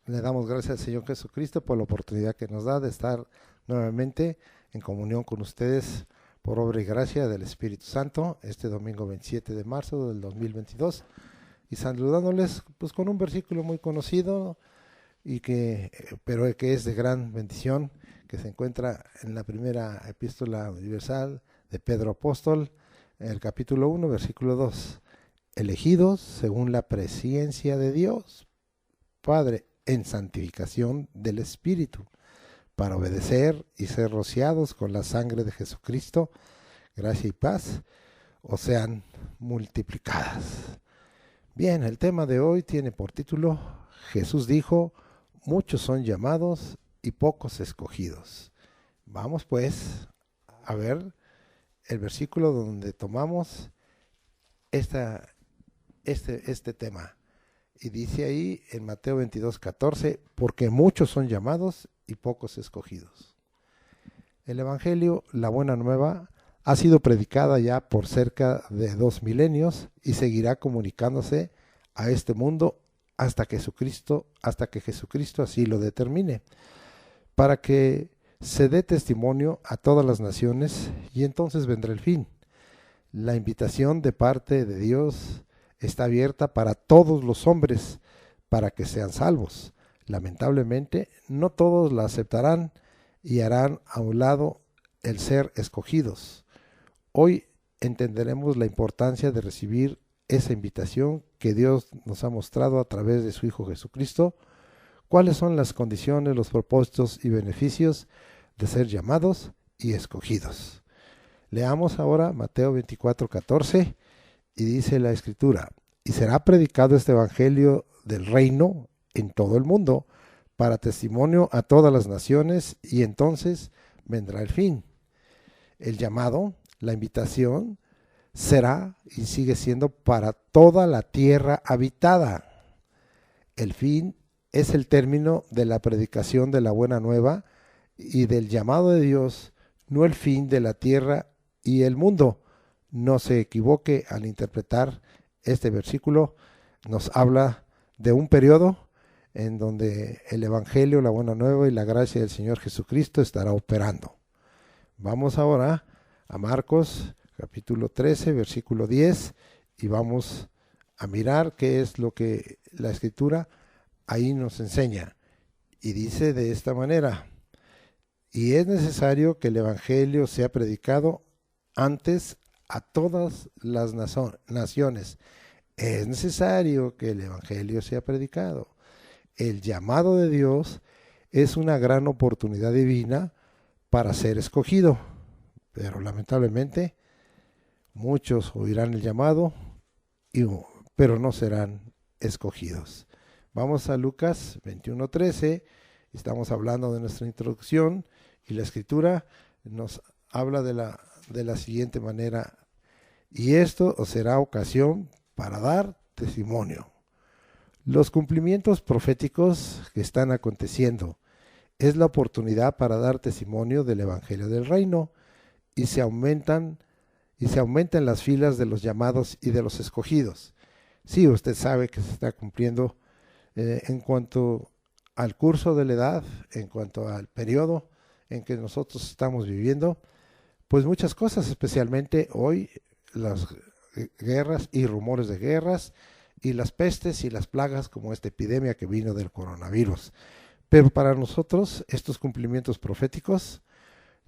Le damos gracias al Señor Jesucristo por la oportunidad que nos da de estar nuevamente en comunión con ustedes por obra y gracia del Espíritu Santo este domingo 27 de marzo del 2022 y saludándoles pues con un versículo muy conocido y pero que es de gran bendición, que se encuentra en la primera epístola universal de Pedro Apóstol, en el capítulo 1, versículo 2: elegidos según la presciencia de Dios Padre en santificación del Espíritu, para obedecer y ser rociados con la sangre de Jesucristo, gracia y paz os sean multiplicadas. Bien, el tema de hoy tiene por título: Jesús dijo, muchos son llamados y pocos escogidos. Vamos pues a ver el versículo donde tomamos este tema. Y dice ahí en Mateo 22:14, porque muchos son llamados y pocos escogidos. El Evangelio, la Buena Nueva, ha sido predicada ya por cerca de 2 milenios y seguirá comunicándose a este mundo hasta que Jesucristo así lo determine, para que se dé testimonio a todas las naciones y entonces vendrá el fin. La invitación de parte de Dios está abierta para todos los hombres, para que sean salvos. Lamentablemente, no todos la aceptarán y harán a un lado el ser escogidos. Hoy entenderemos la importancia de recibir esa invitación que Dios nos ha mostrado a través de su Hijo Jesucristo, cuáles son las condiciones, los propósitos y beneficios de ser llamados y escogidos. Leamos ahora Mateo 24:14. Y dice la Escritura: y será predicado este evangelio del reino en todo el mundo, para testimonio a todas las naciones, y entonces vendrá el fin. El llamado, la invitación, será y sigue siendo para toda la tierra habitada. El fin es el término de la predicación de la buena nueva y del llamado de Dios, no el fin de la tierra y el mundo. No se equivoque al interpretar este versículo. Nos habla de un periodo en donde el Evangelio, la Buena Nueva y la gracia del Señor Jesucristo estará operando. Vamos ahora a Marcos capítulo 13, versículo 10, y vamos a mirar qué es lo que la Escritura ahí nos enseña. Y dice de esta manera: y es necesario que el Evangelio sea predicado antes a todas las naciones. Es necesario que el Evangelio sea predicado. El llamado de Dios es una gran oportunidad divina para ser escogido, pero lamentablemente muchos oirán el llamado, pero no serán escogidos. Vamos a Lucas 21:13. Estamos hablando de nuestra introducción y la Escritura nos habla de la siguiente manera: y esto os será ocasión para dar testimonio. Los cumplimientos proféticos que están aconteciendo es la oportunidad para dar testimonio del Evangelio del Reino, y se aumentan las filas de los llamados y de los escogidos. Sí, usted sabe que se está cumpliendo en cuanto al curso de la edad, en cuanto al periodo en que nosotros estamos viviendo, pues muchas cosas, especialmente hoy las guerras y rumores de guerras y las pestes y las plagas, como esta epidemia que vino del coronavirus. Pero para nosotros estos cumplimientos proféticos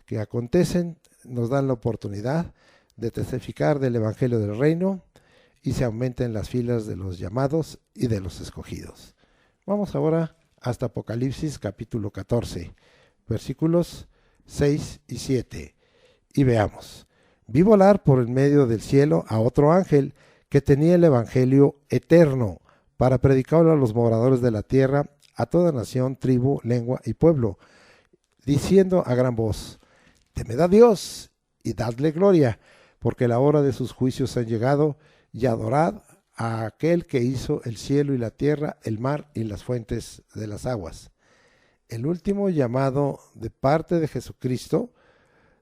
que acontecen nos dan la oportunidad de testificar del Evangelio del Reino y se aumenten las filas de los llamados y de los escogidos. Vamos ahora hasta Apocalipsis capítulo 14, versículos 6 y 7, y veamos: vi volar por el medio del cielo a otro ángel que tenía el Evangelio eterno para predicarlo a los moradores de la tierra, a toda nación, tribu, lengua y pueblo, diciendo a gran voz: temed a Dios y dadle gloria, porque la hora de sus juicios ha llegado, y adorad a aquel que hizo el cielo y la tierra, el mar y las fuentes de las aguas. El último llamado de parte de Jesucristo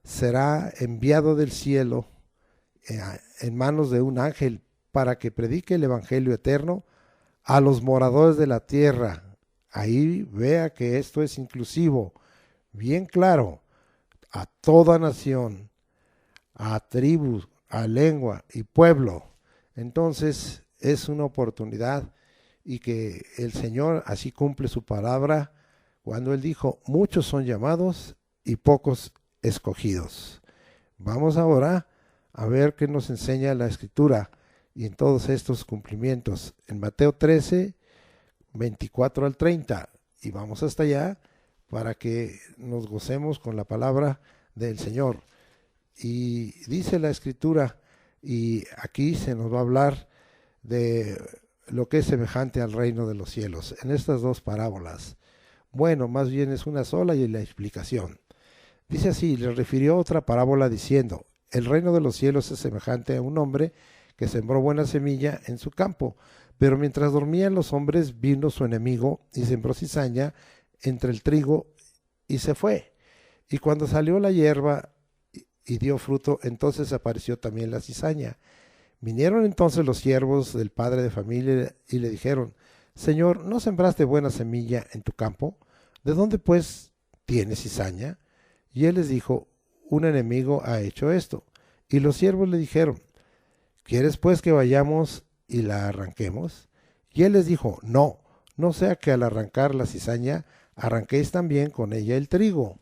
será enviado del cielo en manos de un ángel para que predique el Evangelio eterno a los moradores de la tierra, Ahí vea que esto es inclusivo, bien claro, a toda nación, a tribus, a lengua y pueblo. Entonces es una oportunidad y que el Señor así cumple su palabra cuando Él dijo, muchos son llamados y pocos escogidos. Vamos ahora a ver qué nos enseña la Escritura y en todos estos cumplimientos. En Mateo 13, 24 al 30. Y vamos hasta allá para que nos gocemos con la palabra del Señor. Y dice la Escritura, y aquí se nos va a hablar de lo que es semejante al reino de los cielos, en estas dos parábolas. Bueno, más bien es una sola y la explicación. Dice así, le refirió otra parábola diciendo, el reino de los cielos es semejante a un hombre que sembró buena semilla en su campo, pero mientras dormían los hombres vino su enemigo y sembró cizaña entre el trigo y se fue. Y cuando salió la hierba y dio fruto, entonces apareció también la cizaña. Vinieron entonces los siervos del padre de familia y le dijeron, Señor, ¿no sembraste buena semilla en tu campo? ¿De dónde pues tienes cizaña? Y él les dijo, un enemigo ha hecho esto. Y los siervos le dijeron, ¿quieres pues que vayamos y la arranquemos? Y él les dijo, no, no sea que al arrancar la cizaña arranquéis también con ella el trigo.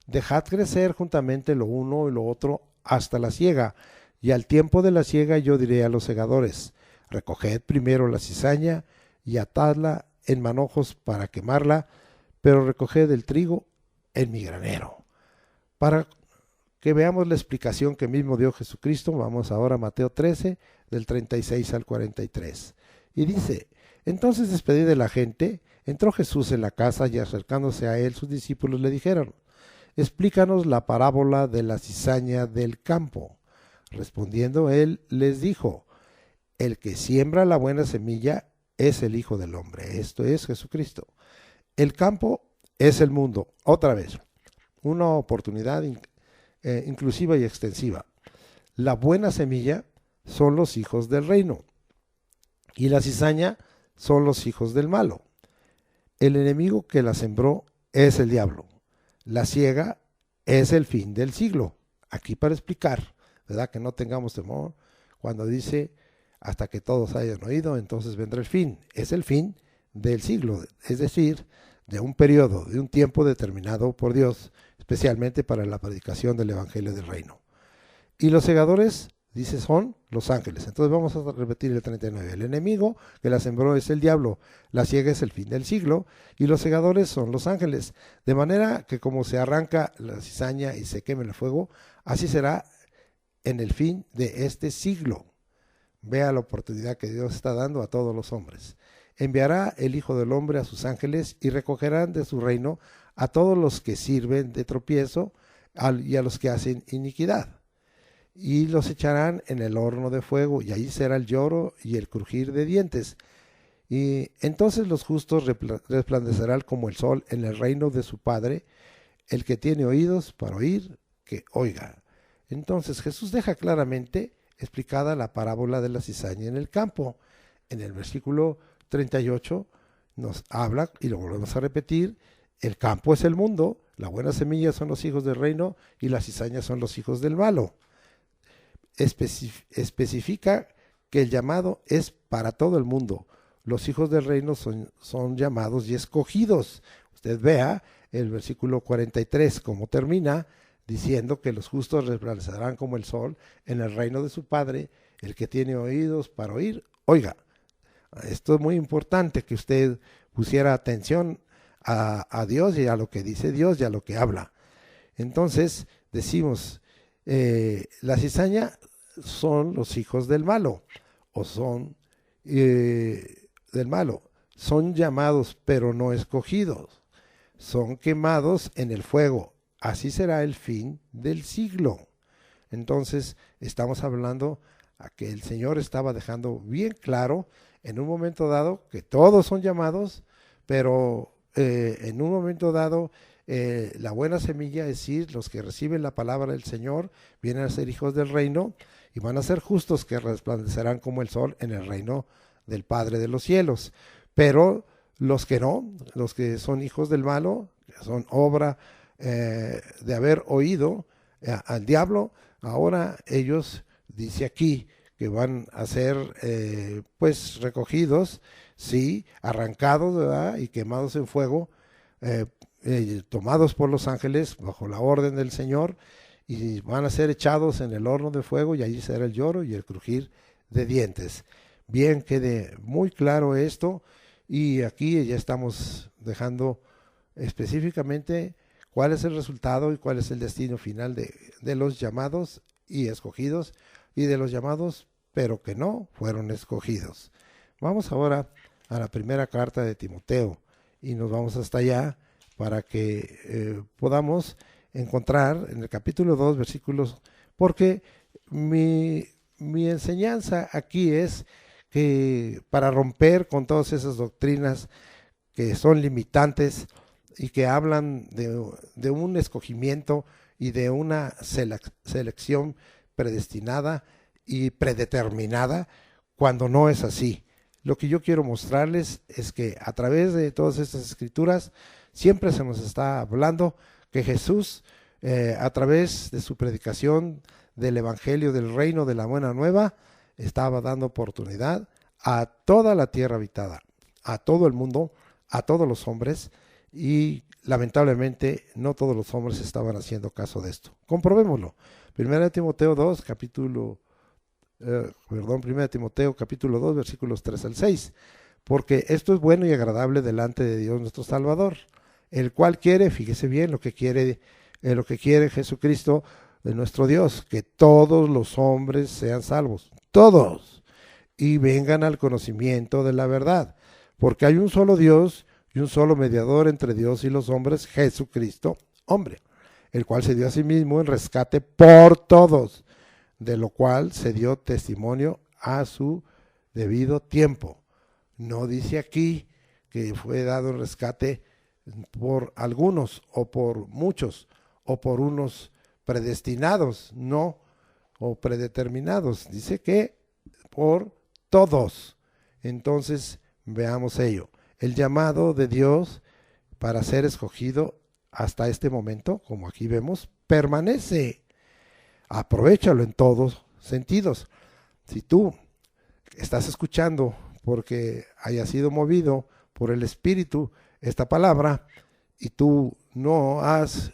Dejad crecer juntamente lo uno y lo otro hasta la siega, y al tiempo de la siega yo diré a los segadores, recoged primero la cizaña y atadla en manojos para quemarla, pero recoged el trigo en mi granero. Para que veamos la explicación que mismo dio Jesucristo, vamos ahora a Mateo 13, del 36 al 43. Y dice, entonces despedida de la gente, entró Jesús en la casa y acercándose a él sus discípulos le dijeron, explícanos la parábola de la cizaña del campo. Respondiendo él les dijo, el que siembra la buena semilla es el Hijo del Hombre, esto es Jesucristo. El campo es el mundo, otra vez, una oportunidad inclusiva y extensiva. La buena semilla son los hijos del reino y la cizaña son los hijos del malo. El enemigo que la sembró es el diablo. La siega es el fin del siglo. Aquí para explicar, ¿verdad? Que no tengamos temor cuando dice hasta que todos hayan oído, entonces vendrá el fin. Es el fin del siglo, es decir, de un periodo, de un tiempo determinado por Dios, especialmente para la predicación del Evangelio del Reino. Y los segadores, dice, son los ángeles. Entonces vamos a repetir el 39. El enemigo que la sembró es el diablo, la siega es el fin del siglo, y los segadores son los ángeles. De manera que como se arranca la cizaña y se quema el fuego, así será en el fin de este siglo. Vea la oportunidad que Dios está dando a todos los hombres. Enviará el Hijo del Hombre a sus ángeles y recogerán de su reino a todos los que sirven de tropiezo y a los que hacen iniquidad. Y los echarán en el horno de fuego, y allí será el lloro y el crujir de dientes. Y entonces los justos resplandecerán como el sol en el reino de su Padre. El que tiene oídos para oír, que oiga. Entonces Jesús deja claramente explicada la parábola de la cizaña en el campo. En el versículo 38 nos habla, y lo volvemos a repetir, el campo es el mundo, la buena semilla son los hijos del reino y la cizaña son los hijos del malo. Especifica que el llamado es para todo el mundo. Los hijos del reino son llamados y escogidos. Usted vea el versículo 43 cómo termina, diciendo que los justos resplandecerán como el sol en el reino de su Padre. El que tiene oídos para oír, oiga. Esto es muy importante que usted pusiera atención a Dios y a lo que dice Dios y a lo que habla. Entonces decimos, la cizaña son los hijos del malo, o son del malo, son llamados pero no escogidos, son quemados en el fuego, así será el fin del siglo. Entonces estamos hablando a que el Señor estaba dejando bien claro en un momento dado que todos son llamados, pero en un momento dado la buena semilla, es decir, los que reciben la palabra del Señor, vienen a ser hijos del reino y van a ser justos que resplandecerán como el sol en el reino del Padre de los cielos. Pero los que no, los que son hijos del malo, que son obra de haber oído al diablo, ahora ellos, dice aquí, que van a ser pues recogidos, sí, arrancados, ¿verdad? Y quemados en fuego, tomados por los ángeles bajo la orden del Señor, y van a ser echados en el horno de fuego, y allí será el lloro y el crujir de dientes. Bien, quede muy claro esto, y aquí ya estamos dejando específicamente cuál es el resultado y cuál es el destino final de los llamados y escogidos, y de los llamados pero que no fueron escogidos. Vamos ahora a la primera carta de Timoteo, y nos vamos hasta allá para que podamos encontrar en el capítulo 2 versículos, porque mi enseñanza aquí es que para romper con todas esas doctrinas que son limitantes y que hablan de un escogimiento y de una selección predestinada y predeterminada, cuando no es así. Lo que yo quiero mostrarles es que a través de todas estas escrituras siempre se nos está hablando que Jesús, a través de su predicación del Evangelio del Reino de la Buena Nueva, estaba dando oportunidad a toda la tierra habitada, a todo el mundo, a todos los hombres, y lamentablemente no todos los hombres estaban haciendo caso de esto. Comprobémoslo. 1 Timoteo 2, capítulo 2, versículos 3 al 6. Porque esto es bueno y agradable delante de Dios nuestro Salvador, el cual quiere, fíjese bien lo que quiere Jesucristo, de nuestro Dios, que todos los hombres sean salvos, todos, y vengan al conocimiento de la verdad, porque hay un solo Dios y un solo mediador entre Dios y los hombres, Jesucristo, hombre, el cual se dio a sí mismo en rescate por todos, de lo cual se dio testimonio a su debido tiempo. No dice aquí que fue dado el rescate por algunos o por muchos o por unos predestinados, no, o predeterminados. Dice que por todos. Entonces veamos ello. El llamado de Dios para ser escogido hasta este momento, como aquí vemos, permanece. Aprovéchalo en todos sentidos. Si tú estás escuchando porque haya sido movido por el Espíritu esta palabra y tú no has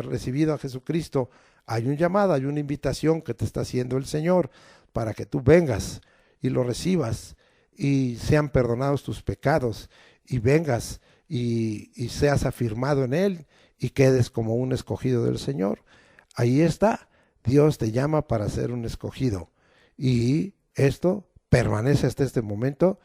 recibido a Jesucristo, hay un llamado, hay una invitación que te está haciendo el Señor para que tú vengas y lo recibas y sean perdonados tus pecados y vengas y seas afirmado en Él y quedes como un escogido del Señor. Ahí está, Dios te llama para ser un escogido y esto permanece hasta este momento.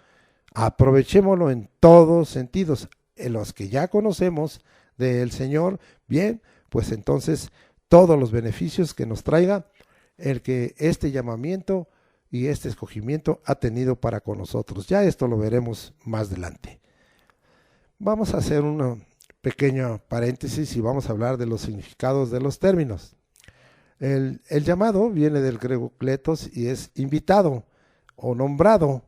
Aprovechémoslo en todos sentidos. En los que ya conocemos del Señor, bien, pues entonces todos los beneficios que nos traiga el que este llamamiento y este escogimiento ha tenido para con nosotros. Ya esto lo veremos más adelante. Vamos a hacer una pequeña paréntesis y vamos a hablar de los significados de los términos. El llamado viene del griego kletos y es invitado o nombrado,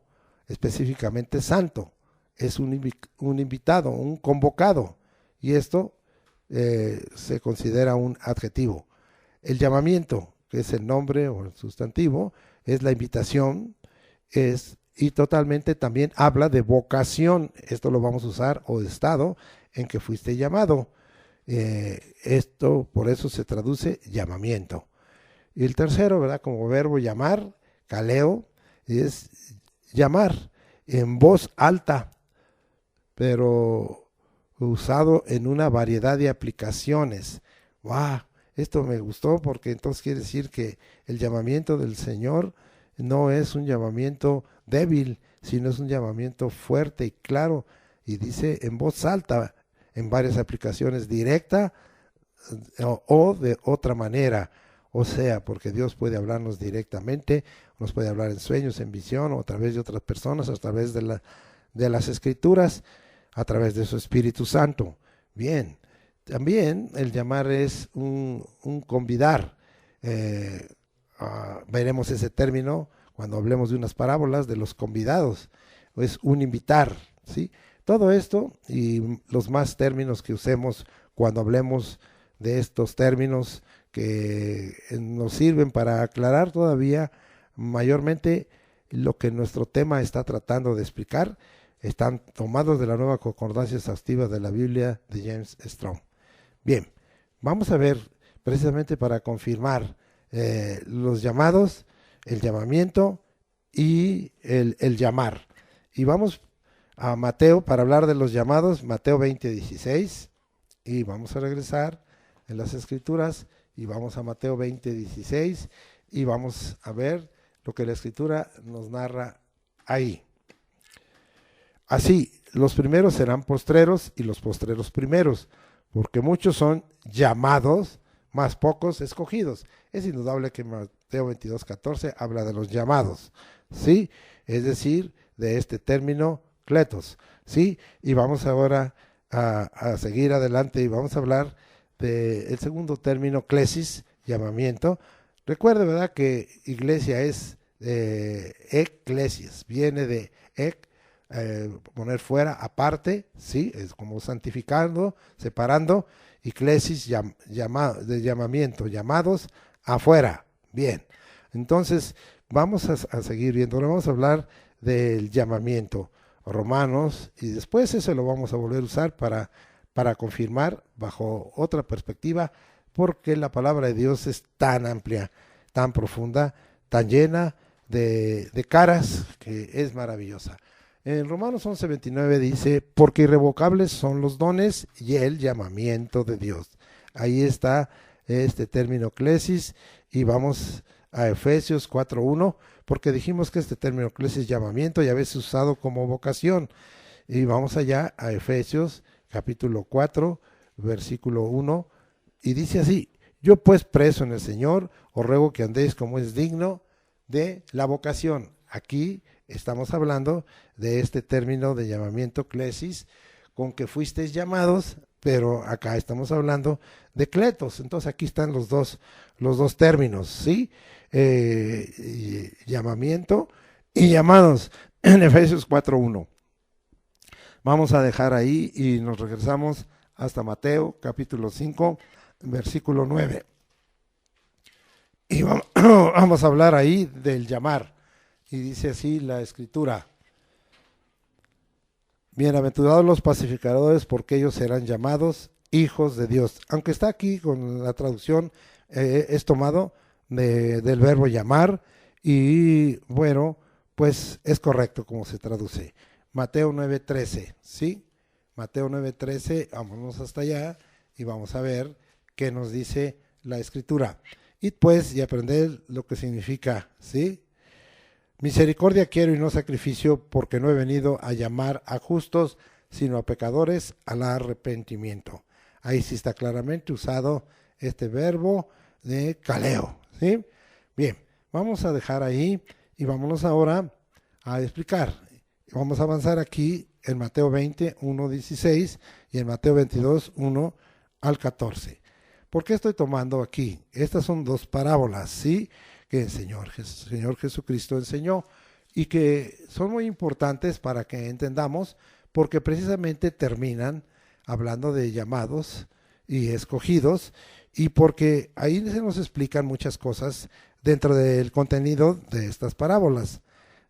específicamente santo. Es un invitado, un convocado, y esto se considera un adjetivo. El llamamiento, que es el nombre o el sustantivo, es la invitación, y totalmente también habla de vocación. Esto lo vamos a usar, o estado en que fuiste llamado. Esto por eso se traduce llamamiento. Y el tercero, ¿verdad? Como verbo llamar, kaleo, es llamar en voz alta, pero usado en una variedad de aplicaciones. ¡Wow! Esto me gustó porque entonces quiere decir que el llamamiento del Señor no es un llamamiento débil, sino es un llamamiento fuerte y claro, y dice en voz alta, en varias aplicaciones, directa o de otra manera. O sea, porque Dios puede hablarnos directamente, nos puede hablar en sueños, en visión, o a través de otras personas, a través de las Escrituras, a través de su Espíritu Santo. Bien, también el llamar es un convidar. Veremos ese término cuando hablemos de unas parábolas de los convidados. Es un invitar, ¿sí? Todo esto y los más términos que usemos cuando hablemos de estos términos que nos sirven para aclarar todavía mayormente lo que nuestro tema está tratando de explicar, están tomados de la nueva concordancia exhaustiva de la Biblia de James Strong. Bien, vamos a ver precisamente para confirmar los llamados, el llamamiento y el llamar. Y vamos a Mateo para hablar de los llamados, Mateo 20:16, y vamos a regresar en las escrituras y vamos a Mateo 20:16 y vamos a ver lo que la escritura nos narra ahí. Así, los primeros serán postreros y los postreros primeros, porque muchos son llamados, más pocos escogidos. Es indudable que Mateo 22:14 habla de los llamados, ¿sí? Es decir, de este término kletos, ¿sí? Y vamos ahora a seguir adelante y vamos a hablar del segundo término, klesis, llamamiento. Recuerde, ¿verdad?, que iglesia es eclesias, viene de poner fuera, aparte, ¿sí? Es como santificando, separando, y klesis, de llamamiento, llamados afuera. Bien, entonces vamos a seguir viendo, ahora vamos a hablar del llamamiento, Romanos, y después eso lo vamos a volver a usar para confirmar bajo otra perspectiva, porque la palabra de Dios es tan amplia, tan profunda, tan llena de caras, que es maravillosa. En Romanos 11:29 dice, porque irrevocables son los dones y el llamamiento de Dios. Ahí está este término klesis, y vamos a Efesios 4:1, porque dijimos que este término klesis, llamamiento, ya habéis usado como vocación. Y vamos allá a Efesios capítulo 4, versículo 1, y dice así, yo pues preso en el Señor, os ruego que andéis como es digno de la vocación. Aquí estamos hablando de este término de llamamiento klesis, con que fuisteis llamados, pero acá estamos hablando de kletos. Entonces aquí están los dos términos, ¿sí? Llamamiento y llamados en Efesios 4:1. Vamos a dejar ahí y nos regresamos hasta Mateo capítulo 5, versículo 9. Y vamos a hablar ahí del llamar. Y dice así la escritura, bienaventurados los pacificadores, porque ellos serán llamados hijos de Dios. Aunque está aquí con la traducción, es tomado del verbo llamar, y bueno, pues es correcto como se traduce. Mateo 9:13, ¿sí? Mateo 9:13, vámonos hasta allá y vamos a ver qué nos dice la escritura. Y pues, y aprender lo que significa, ¿sí? Misericordia quiero y no sacrificio, porque no he venido a llamar a justos, sino a pecadores al arrepentimiento. Ahí sí está claramente usado este verbo de kaleo, ¿sí? Bien, vamos a dejar ahí y vámonos ahora a explicar. Vamos a avanzar aquí en Mateo 20:1-16 y en Mateo 22:1-14. ¿Por qué estoy tomando aquí? Estas son dos parábolas, ¿sí?, que el Señor Jesucristo enseñó y que son muy importantes para que entendamos, porque precisamente terminan hablando de llamados y escogidos, y porque ahí se nos explican muchas cosas dentro del contenido de estas parábolas.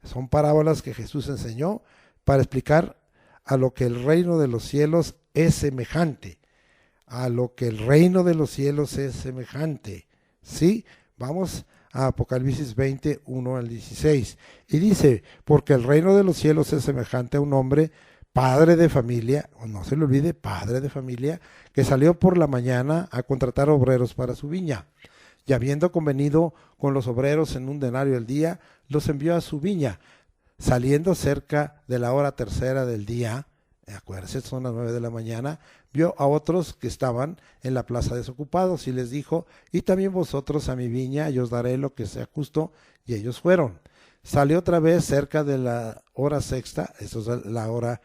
Son parábolas que Jesús enseñó para explicar a lo que el reino de los cielos es semejante, a lo que el reino de los cielos es semejante, ¿sí? Vamos a Apocalipsis 20:1-16, y dice, porque el reino de los cielos es semejante a un hombre, padre de familia, no se le olvide, padre de familia, que salió por la mañana a contratar obreros para su viña, y habiendo convenido con los obreros en un denario al día, los envió a su viña. Saliendo cerca de la hora tercera del día, acuérdense, son las 9 de la mañana, vio a otros que estaban en la plaza desocupados y les dijo, y también vosotros a mi viña, y os daré lo que sea justo, y ellos fueron. Salió otra vez cerca de la hora sexta, eso es la hora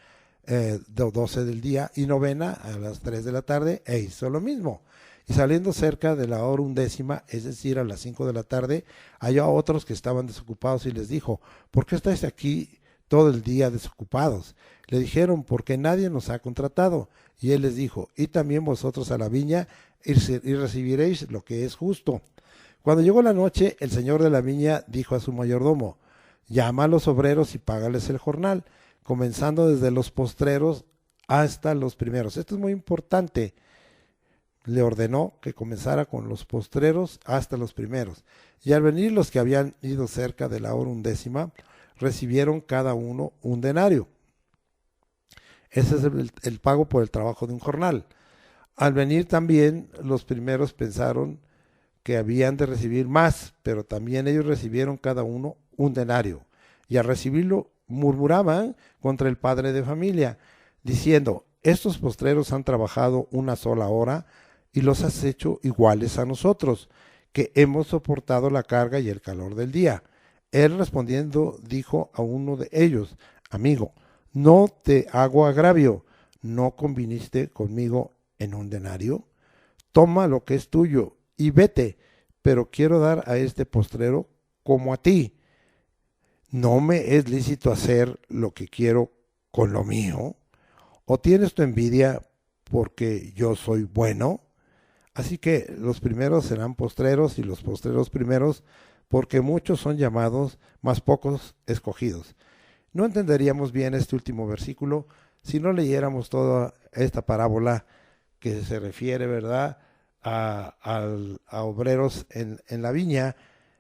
12 del día, y novena a las 3 de la tarde, e hizo lo mismo. Y saliendo cerca de la hora 11, es decir, a las 5 de la tarde, halló a otros que estaban desocupados y les dijo, ¿por qué estáis aquí todo el día desocupados. Le dijeron, ¿por qué nadie nos ha contratado? Y él les dijo, y también vosotros a la viña y recibiréis lo que es justo. Cuando llegó la noche, el señor de la viña dijo a su mayordomo, llama a los obreros y págales el jornal, comenzando desde los postreros hasta los primeros. Esto es muy importante. Le ordenó que comenzara con los postreros hasta los primeros. Y al venir los que habían ido cerca de la hora 11, recibieron cada uno un denario. Ese es el pago por el trabajo de un jornal. Al venir también los primeros pensaron que habían de recibir más, pero también ellos recibieron cada uno un denario. Y al recibirlo murmuraban contra el padre de familia, diciendo, estos postreros han trabajado una sola hora y los has hecho iguales a nosotros, que hemos soportado la carga y el calor del día. Él respondiendo dijo a uno de ellos, amigo, no te hago agravio, ¿no conviniste conmigo en un denario? Toma lo que es tuyo y vete, pero quiero dar a este postrero como a ti. ¿No me es lícito hacer lo que quiero con lo mío? ¿O tienes tu envidia porque yo soy bueno? Así que los primeros serán postreros y los postreros primeros, porque muchos son llamados, mas pocos escogidos. No entenderíamos bien este último versículo si no leyéramos toda esta parábola que se refiere, ¿verdad?, a obreros en la viña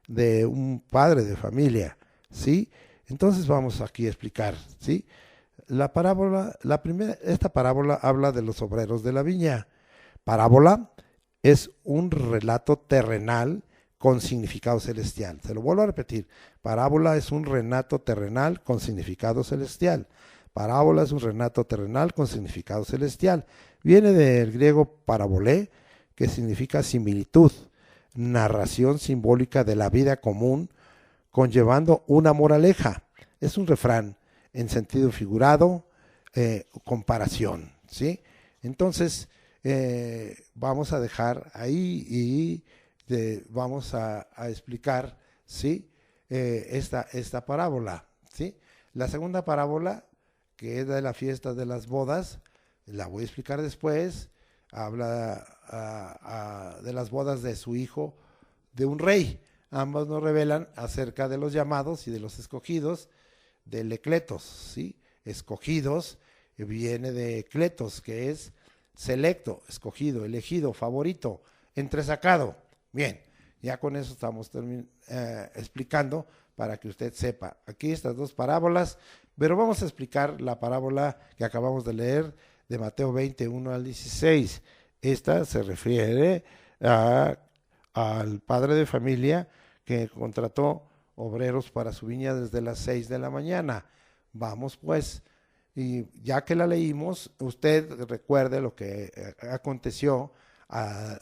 de un padre de familia, ¿sí? Entonces vamos aquí a explicar, ¿sí? Esta parábola habla de los obreros de la viña. Parábola es un relato terrenal con significado celestial. Se lo vuelvo a repetir. Parábola es un relato terrenal con significado celestial. Parábola es un relato terrenal con significado celestial. Viene del griego parabolé, que significa similitud, narración simbólica de la vida común, conllevando una moraleja. Es un refrán en sentido figurado, comparación, ¿sí? Entonces, vamos a dejar ahí y vamos a explicar, ¿sí?, esta parábola, ¿sí? La segunda parábola, que es de la fiesta de las bodas, la voy a explicar después. Habla de las bodas de su hijo, de un rey. Ambos nos revelan acerca de los llamados y de los escogidos, del ecletos, ¿sí? Escogidos viene de ecletos, que es selecto, escogido, elegido, favorito, entresacado. Bien, ya con eso estamos explicando para que usted sepa. Aquí estas dos parábolas, pero vamos a explicar la parábola que acabamos de leer de Mateo 21 al 16. Esta se refiere al padre de familia que contrató obreros para su viña desde las 6 de la mañana. Vamos pues, y ya que la leímos, usted recuerde lo que aconteció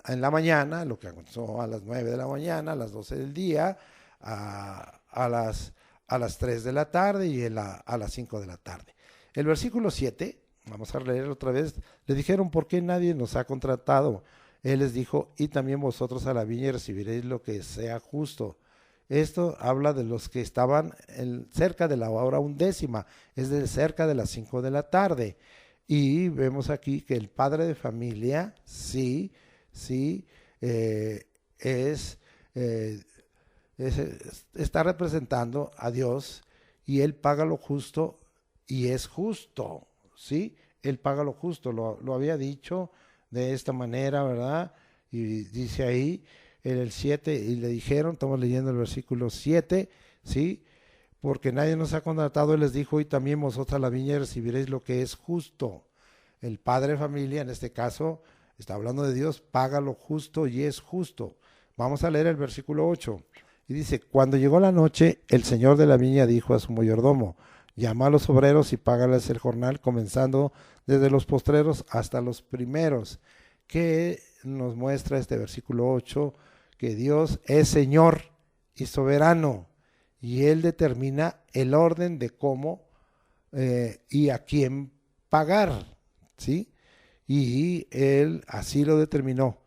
en la mañana, lo que aconteció a las 9 de la mañana, a las 12 del día, a las 3 de la tarde y a las 5 de la tarde. El versículo 7, vamos a leer otra vez, le dijeron, ¿por qué nadie nos ha contratado? Él les dijo, y también vosotros a la viña recibiréis lo que sea justo. Esto habla de los que estaban cerca de la hora 11, es de cerca de las 5 de la tarde. Y vemos aquí que el padre de familia, está representando a Dios y él paga lo justo y es justo, ¿sí? Él paga lo justo, lo había dicho de esta manera, ¿verdad? Y dice ahí en el 7, y le dijeron, estamos leyendo el versículo 7, ¿sí? Porque nadie nos ha contratado, él les dijo, y también vosotros a la viña recibiréis lo que es justo. El padre de familia, en este caso, está hablando de Dios, paga lo justo y es justo. Vamos a leer el versículo 8, y dice, cuando llegó la noche, el señor de la viña dijo a su mayordomo, llama a los obreros y págales el jornal, comenzando desde los postreros hasta los primeros. ¿Qué nos muestra este versículo 8? Que Dios es Señor y soberano, y Él determina el orden de cómo y a quién pagar, ¿sí? Y Él así lo determinó.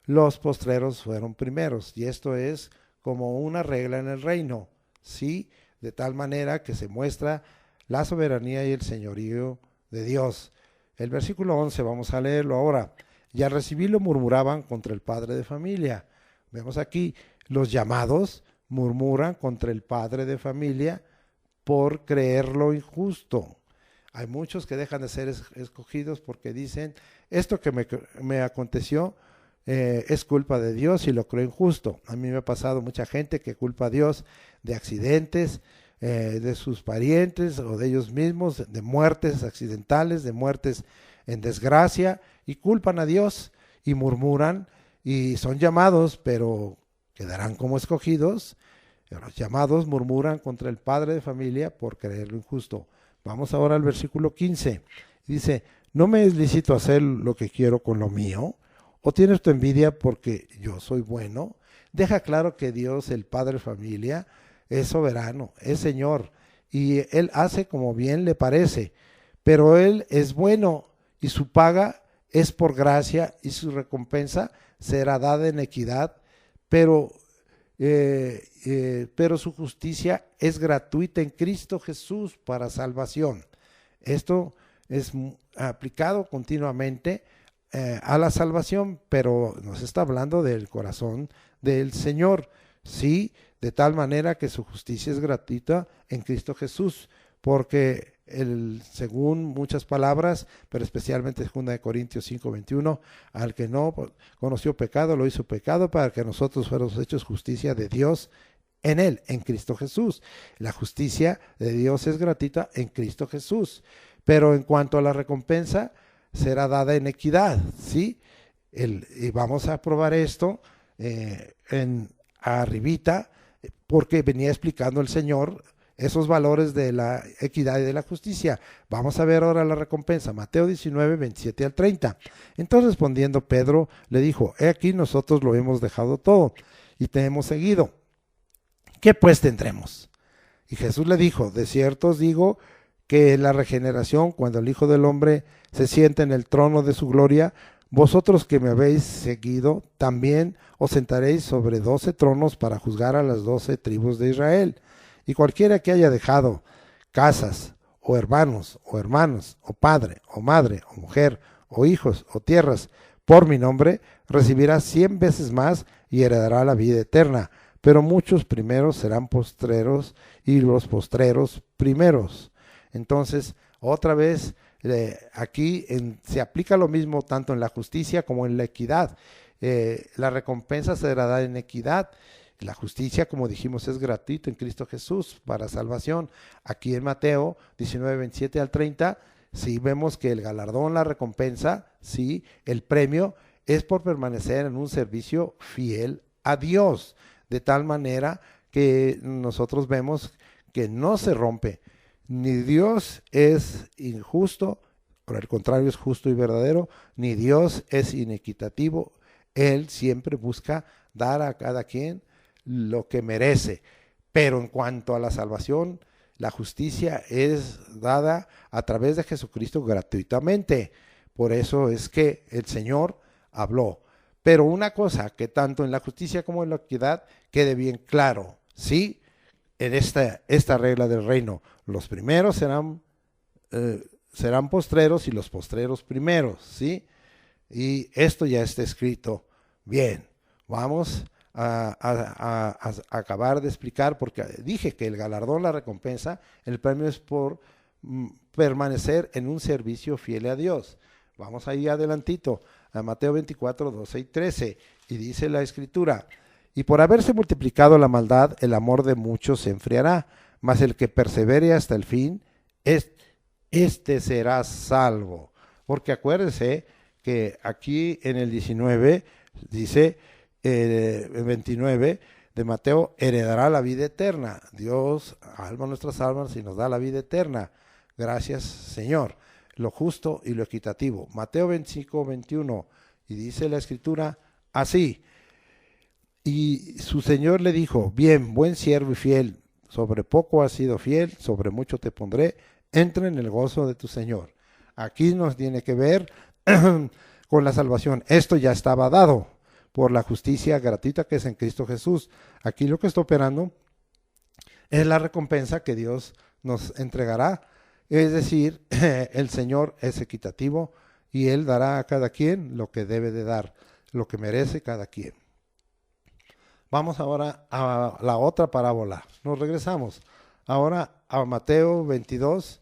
Los postreros fueron primeros, y esto es como una regla en el reino, ¿sí? De tal manera que se muestra la soberanía y el señorío de Dios. El versículo 11, vamos a leerlo ahora. Y al recibirlo murmuraban contra el padre de familia. Vemos aquí, los llamados murmuran contra el padre de familia por creerlo injusto. Hay muchos que dejan de ser escogidos porque dicen, esto que me aconteció es culpa de Dios y lo creo injusto. A mí me ha pasado mucha gente que culpa a Dios de accidentes, de sus parientes o de ellos mismos, de muertes accidentales, de muertes en desgracia, y culpan a Dios y murmuran y son llamados, pero quedarán como escogidos. Los llamados murmuran contra el padre de familia por creerlo injusto. Vamos ahora al versículo 15. Dice, ¿no me es lícito hacer lo que quiero con lo mío? ¿O tienes tu envidia porque yo soy bueno? Deja claro que Dios, el padre de familia, es soberano, es Señor, y Él hace como bien le parece, pero Él es bueno y su paga es por gracia y su recompensa será dada en equidad, pero su justicia es gratuita en Cristo Jesús para salvación. Esto es aplicado continuamente a la salvación, pero nos está hablando del corazón del Señor, sí, de tal manera que su justicia es gratuita en Cristo Jesús, porque según muchas palabras, pero especialmente 2 Corintios 5:21, al que no conoció pecado, lo hizo pecado para que nosotros fuéramos hechos justicia de Dios en él, en Cristo Jesús. La justicia de Dios es gratuita en Cristo Jesús, pero en cuanto a la recompensa, será dada en equidad, ¿sí? Y vamos a probar esto en arribita, porque venía explicando el Señor esos valores de la equidad y de la justicia. Vamos a ver ahora la recompensa, Mateo 19, 27 al 30. Entonces respondiendo Pedro le dijo, he aquí nosotros lo hemos dejado todo y te hemos seguido. ¿Qué pues tendremos? Y Jesús le dijo, de cierto os digo que en la regeneración, cuando el Hijo del Hombre se siente en el trono de su gloria, vosotros que me habéis seguido, también os sentaréis sobre 12 tronos para juzgar a las 12 tribus de Israel. Y cualquiera que haya dejado casas, o hermanos, o padre, o madre, o mujer, o hijos, o tierras, por mi nombre, recibirá 100 veces más y heredará la vida eterna. Pero muchos primeros serán postreros, y los postreros primeros. Entonces, otra vez, aquí se aplica lo mismo tanto en la justicia como en la equidad. La recompensa será dada en equidad. La justicia, como dijimos, es gratuita en Cristo Jesús para salvación. Aquí en Mateo 19, 27 al 30, sí vemos que el galardón, la recompensa, sí, el premio es por permanecer en un servicio fiel a Dios, de tal manera que nosotros vemos que no se rompe. Ni Dios es injusto, por el contrario es justo y verdadero, ni Dios es inequitativo. Él siempre busca dar a cada quien lo que merece, pero en cuanto a la salvación, la justicia es dada a través de Jesucristo gratuitamente. Por eso es que el Señor habló. Pero una cosa que tanto en la justicia como en la equidad quede bien claro, ¿sí? En esta regla del reino, los primeros serán postreros y los postreros primeros, ¿sí? Y esto ya está escrito. Bien, vamos a acabar de explicar, porque dije que el galardón, la recompensa, el premio es por permanecer en un servicio fiel a Dios. Vamos ahí adelantito a Mateo 24, 12 y 13, y dice la Escritura, y por haberse multiplicado la maldad, el amor de muchos se enfriará, mas el que persevere hasta el fin, este será salvo. Porque acuérdense que aquí en el 19 dice, el 29 de Mateo, heredará la vida eterna. Dios alma nuestras almas y nos da la vida eterna. Gracias, Señor. Lo justo y lo equitativo. Mateo 25, 21. Y dice la Escritura así. Y su Señor le dijo, bien, buen siervo y fiel, sobre poco has sido fiel, sobre mucho te pondré, entra en el gozo de tu Señor. Aquí nos tiene que ver con la salvación. Esto ya estaba dado por la justicia gratuita que es en Cristo Jesús. Aquí lo que está operando es la recompensa que Dios nos entregará Es decir, el Señor es equitativo y Él dará a cada quien lo que debe de dar, lo que merece cada quien. Vamos ahora a la otra parábola. Nos regresamos ahora a Mateo 22,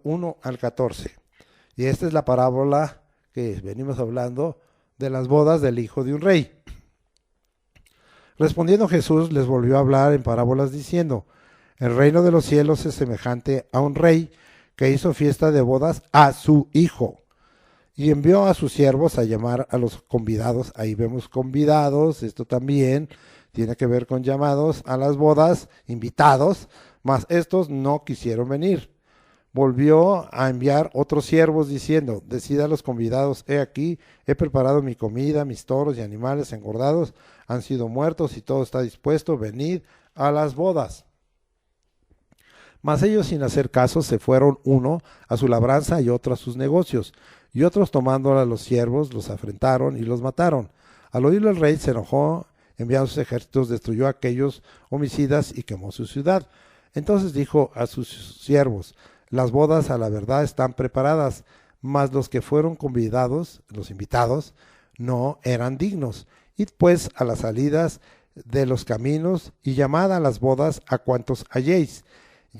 1 al 14. Y esta es la parábola que venimos hablando de las bodas del hijo de un rey. Respondiendo Jesús les volvió a hablar en parábolas diciendo: el reino de los cielos es semejante a un rey que hizo fiesta de bodas a su hijo y envió a sus siervos a llamar a los convidados. Ahí vemos convidados, esto también tiene que ver con llamados a las bodas, invitados, mas estos no quisieron venir. Volvió a enviar otros siervos diciendo: decid a los convidados, he aquí, he preparado mi comida, mis toros y animales engordados han sido muertos y todo está dispuesto, venid a las bodas. Mas ellos, sin hacer caso, se fueron, uno a su labranza y otro a sus negocios, y otros tomando a los siervos los afrentaron y los mataron. Al oírlo el rey se enojó, enviando sus ejércitos, destruyó a aquellos homicidas y quemó su ciudad. Entonces dijo a sus siervos: las bodas a la verdad están preparadas, mas los que fueron convidados, los invitados, no eran dignos. Id pues a las salidas de los caminos y llamad a las bodas a cuantos halléis.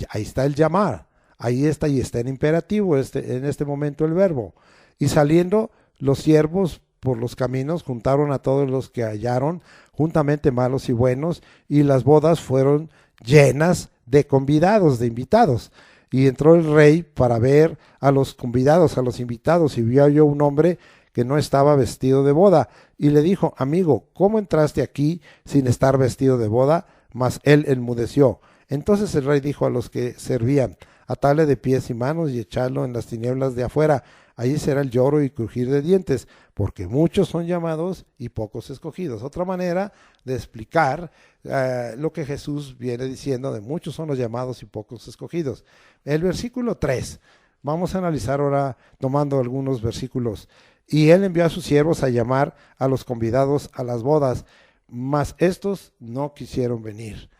Ahí está el llamar, ahí está y está en imperativo en este momento el verbo. Y saliendo los siervos por los caminos juntaron a todos los que hallaron, juntamente malos y buenos, y las bodas fueron llenas de convidados, de invitados. Y entró el rey para ver a los convidados, a los invitados, y vio yo un hombre que no estaba vestido de boda, y le dijo: amigo, ¿cómo entraste aquí sin estar vestido de boda? Mas él enmudeció. Entonces el rey dijo a los que servían: atadle de pies y manos y echadlo en las tinieblas de afuera, allí será el lloro y crujir de dientes, porque muchos son llamados y pocos escogidos. Otra manera de explicar lo que Jesús viene diciendo, de muchos son los llamados y pocos escogidos. El versículo 3, vamos a analizar ahora tomando algunos versículos. Y él envió a sus siervos a llamar a los convidados a las bodas, mas estos no quisieron venir.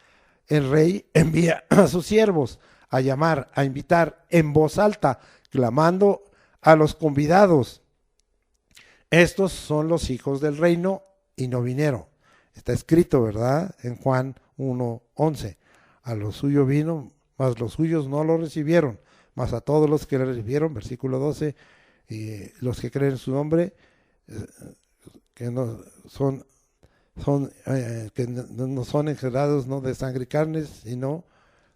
El rey envía a sus siervos a llamar, a invitar en voz alta, clamando a los convidados. Estos son los hijos del reino y no vinieron. Está escrito, ¿verdad? En Juan 1:11. A los suyos vino, mas los suyos no lo recibieron. Mas a todos los que le recibieron, versículo 12, y los que creen en su nombre, que no son que no son engendrados no de sangre y carne, sino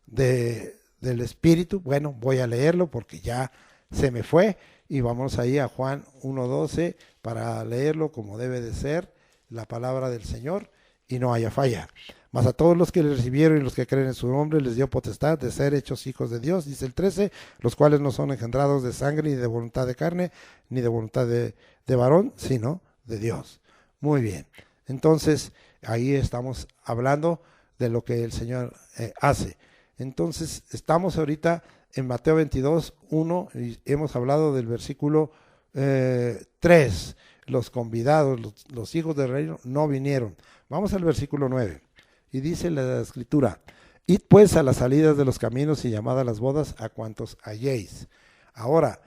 del Espíritu. Bueno, voy a leerlo porque ya se me fue, y vamos ahí a Juan 1:12 para leerlo como debe de ser la palabra del Señor y no haya falla. Mas a todos los que le recibieron y los que creen en su nombre les dio potestad de ser hechos hijos de Dios, dice el 13, los cuales no son engendrados de sangre, ni de voluntad de carne, ni de voluntad de varón, sino de Dios. Muy bien. Entonces, ahí estamos hablando de lo que el Señor hace. Entonces, estamos ahorita en Mateo 22, 1, y hemos hablado del versículo 3. Los convidados, los hijos del reino, no vinieron. Vamos al versículo 9. Y dice la Escritura: id pues a las salidas de los caminos y llamad a las bodas a cuantos halléis. Ahora,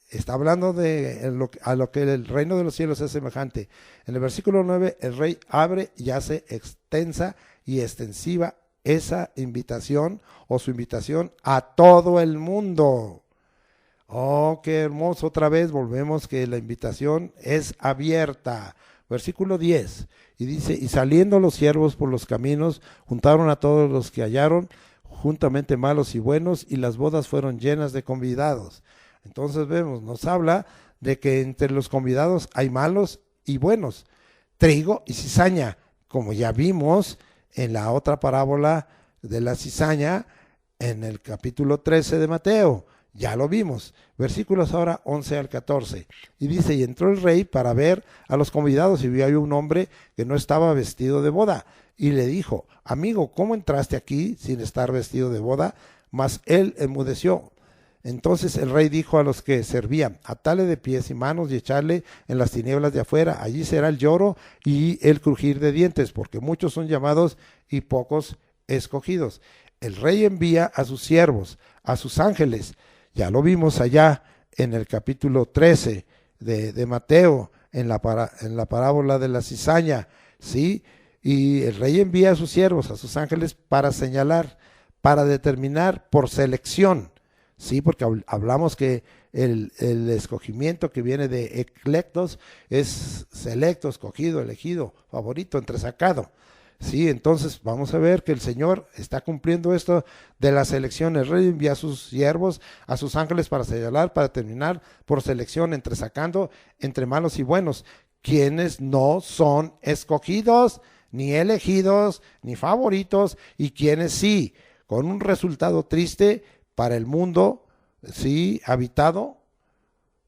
está hablando de a lo que el reino de los cielos es semejante. En el versículo 9, el rey abre y hace extensa y extensiva esa invitación o su invitación a todo el mundo. Oh, qué hermoso. Otra vez volvemos que la invitación es abierta. Versículo 10. Y dice: y saliendo los siervos por los caminos, juntaron a todos los que hallaron, juntamente malos y buenos, y las bodas fueron llenas de convidados. Entonces vemos, nos habla de que entre los convidados hay malos y buenos, trigo y cizaña, como ya vimos en la otra parábola de la cizaña en el capítulo 13 de Mateo. Ya lo vimos. Versículos ahora 11 al 14. Y dice: y entró el rey para ver a los convidados, y vio ahí un hombre que no estaba vestido de boda. Y le dijo: amigo, ¿cómo entraste aquí sin estar vestido de boda? Mas él enmudeció. Entonces el rey dijo a los que servían: atale de pies y manos y echarle en las tinieblas de afuera, allí será el lloro y el crujir de dientes, porque muchos son llamados y pocos escogidos. El rey envía a sus siervos, a sus ángeles, Ya lo vimos allá en el capítulo 13 de Mateo, en la parábola de la cizaña, ¿sí? Y el rey envía a sus siervos, a sus ángeles, para señalar, para determinar por selección, ¿sí? Porque hablamos que el escogimiento que viene de eclectos es selecto, escogido, elegido, favorito, entresacado. Sí, entonces vamos a ver que el Señor está cumpliendo esto de la selección. El rey envía a sus siervos, a sus ángeles para señalar, para determinar por selección, entresacando entre malos y buenos, quienes no son escogidos, ni elegidos, ni favoritos, y quienes sí, con un resultado triste para el mundo, sí, habitado,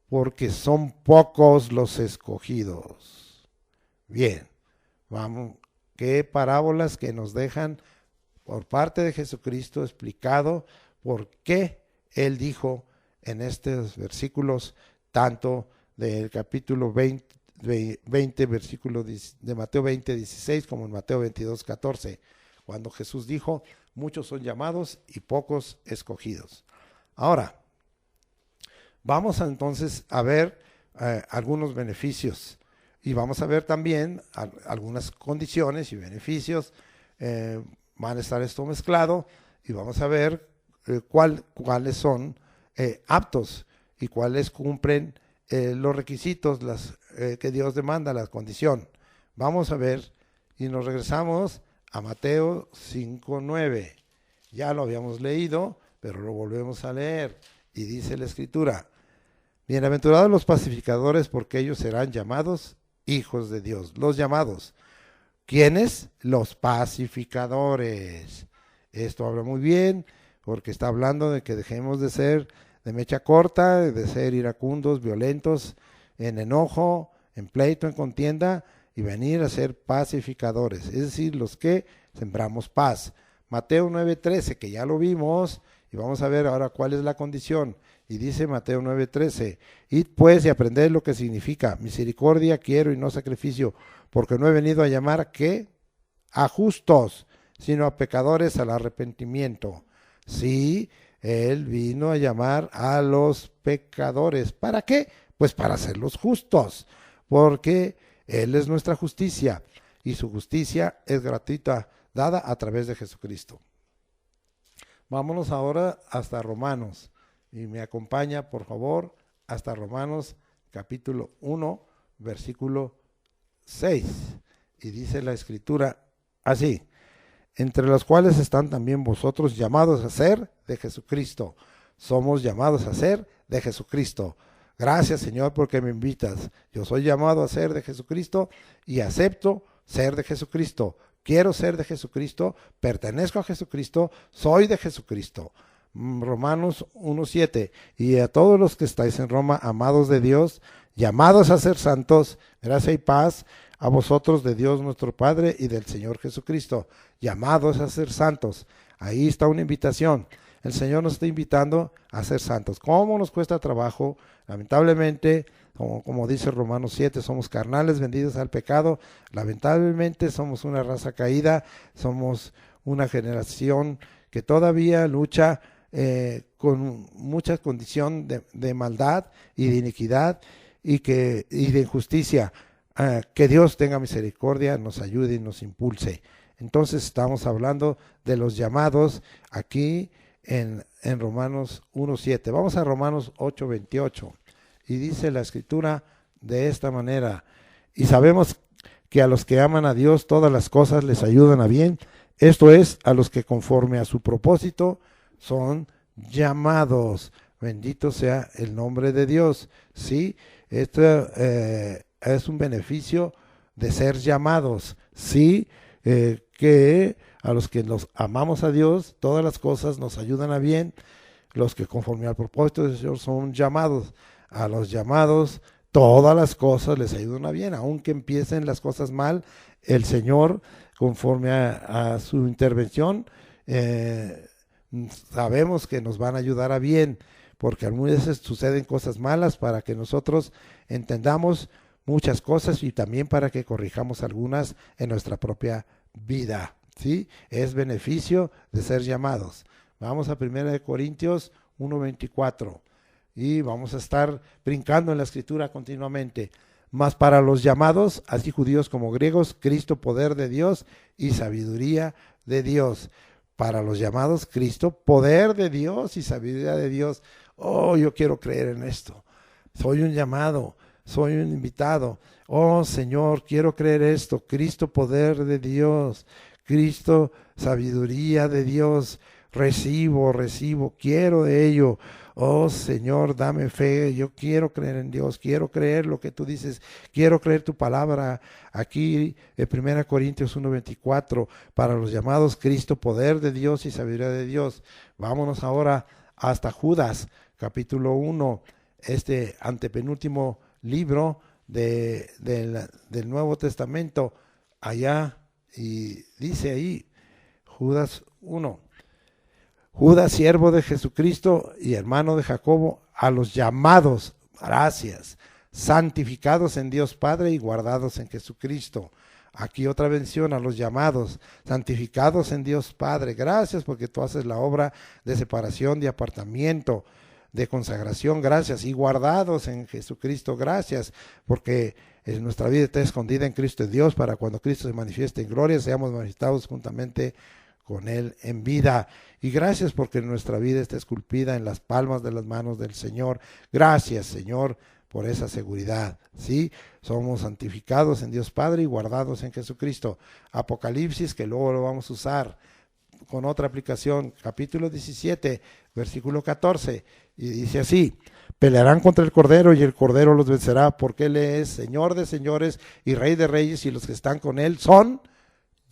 porque son pocos los escogidos. Bien, vamos. Qué parábolas que nos dejan por parte de Jesucristo explicado por qué Él dijo en estos versículos, tanto del capítulo 20 versículo de Mateo 20, 16, como en Mateo 22, 14, cuando Jesús dijo, muchos son llamados y pocos escogidos. Ahora, vamos entonces a ver algunos beneficios. Y vamos a ver también algunas condiciones y beneficios. Van a estar esto mezclado y vamos a ver cuáles son aptos y cuáles cumplen los requisitos que Dios demanda, la condición. Vamos a ver y nos regresamos a Mateo 5:9. Ya lo habíamos leído, pero lo volvemos a leer. Y dice la Escritura, bienaventurados los pacificadores, porque ellos serán llamados hijos de Dios. Los llamados. ¿Quiénes? Los pacificadores. Esto habla muy bien, porque está hablando de que dejemos de ser de mecha corta, de ser iracundos, violentos, en enojo, en pleito, en contienda, y venir a ser pacificadores, es decir, los que sembramos paz. Mateo 9:13, que ya lo vimos, y vamos a ver ahora cuál es la condición. Y dice Mateo 9:13, id pues y aprended lo que significa, misericordia quiero y no sacrificio, porque no he venido a llamar ¿qué? A justos, sino a pecadores al arrepentimiento. Sí, Él vino a llamar a los pecadores. ¿Para qué? Pues para hacerlos justos, porque Él es nuestra justicia, y su justicia es gratuita, dada a través de Jesucristo. Vámonos ahora hasta Romanos. Y me acompaña, por favor, hasta Romanos capítulo 1, versículo 6. Y dice la Escritura así, entre los cuales están también vosotros llamados a ser de Jesucristo. Somos llamados a ser de Jesucristo. Gracias, Señor, porque me invitas. Yo soy llamado a ser de Jesucristo y acepto ser de Jesucristo. Quiero ser de Jesucristo, pertenezco a Jesucristo, soy de Jesucristo. Romanos 1:7, y a todos los que estáis en Roma, amados de Dios, llamados a ser santos, gracia y paz a vosotros de Dios nuestro Padre y del Señor Jesucristo, llamados a ser santos. Ahí está una invitación. El Señor nos está invitando a ser santos. ¿Cómo nos cuesta trabajo? Lamentablemente, como dice Romanos 7, somos carnales vendidos al pecado. Lamentablemente somos una raza caída, somos una generación que todavía lucha con mucha condición de maldad y de iniquidad y de injusticia. Que Dios tenga misericordia, nos ayude y nos impulse. Entonces estamos hablando de los llamados aquí en Romanos 1:7. Vamos a Romanos 8:28 y dice la Escritura de esta manera, y sabemos que a los que aman a Dios todas las cosas les ayudan a bien, esto es, a los que conforme a su propósito son llamados. Bendito sea el nombre de Dios. Sí, esto es un beneficio de ser llamados. Sí, que a los que nos amamos a Dios, todas las cosas nos ayudan a bien. Los que conforme al propósito del Señor son llamados. A los llamados, todas las cosas les ayudan a bien. Aunque empiecen las cosas mal, el Señor, conforme a su intervención, sabemos que nos van a ayudar a bien, porque algunas veces suceden cosas malas para que nosotros entendamos muchas cosas y también para que corrijamos algunas en nuestra propia vida. ¿Sí? Es beneficio de ser llamados. Vamos a 1 Corintios 1:24. Y vamos a estar brincando en la escritura continuamente. Mas para los llamados, así judíos como griegos, Cristo poder de Dios y sabiduría de Dios. Para los llamados, Cristo poder de Dios y sabiduría de Dios. Oh, yo quiero creer en esto. Soy un llamado, soy un invitado. Oh Señor, quiero creer esto. Cristo poder de Dios, Cristo sabiduría de Dios. Recibo, quiero de ello. Oh Señor, dame fe, yo quiero creer en Dios, quiero creer lo que tú dices, quiero creer tu palabra. Aquí en 1 Corintios 1:24, para los llamados, Cristo, poder de Dios y sabiduría de Dios. Vámonos ahora hasta Judas, capítulo 1, este antepenúltimo libro del Nuevo Testamento, allá, y dice ahí, Judas 1. Judas, siervo de Jesucristo y hermano de Jacobo, a los llamados, gracias, santificados en Dios Padre y guardados en Jesucristo. Aquí otra mención a los llamados, santificados en Dios Padre, gracias porque tú haces la obra de separación, de apartamiento, de consagración, gracias, y guardados en Jesucristo, gracias, porque nuestra vida está escondida en Cristo Dios, para cuando Cristo se manifieste en gloria, seamos manifestados juntamente con Él en vida. Y gracias porque nuestra vida está esculpida en las palmas de las manos del Señor. Gracias, Señor, por esa seguridad. Sí, somos santificados en Dios Padre y guardados en Jesucristo. Apocalipsis, que luego lo vamos a usar con otra aplicación, capítulo 17, versículo 14, y dice así: pelearán contra el Cordero y el Cordero los vencerá, porque Él es Señor de señores y Rey de reyes, y los que están con Él son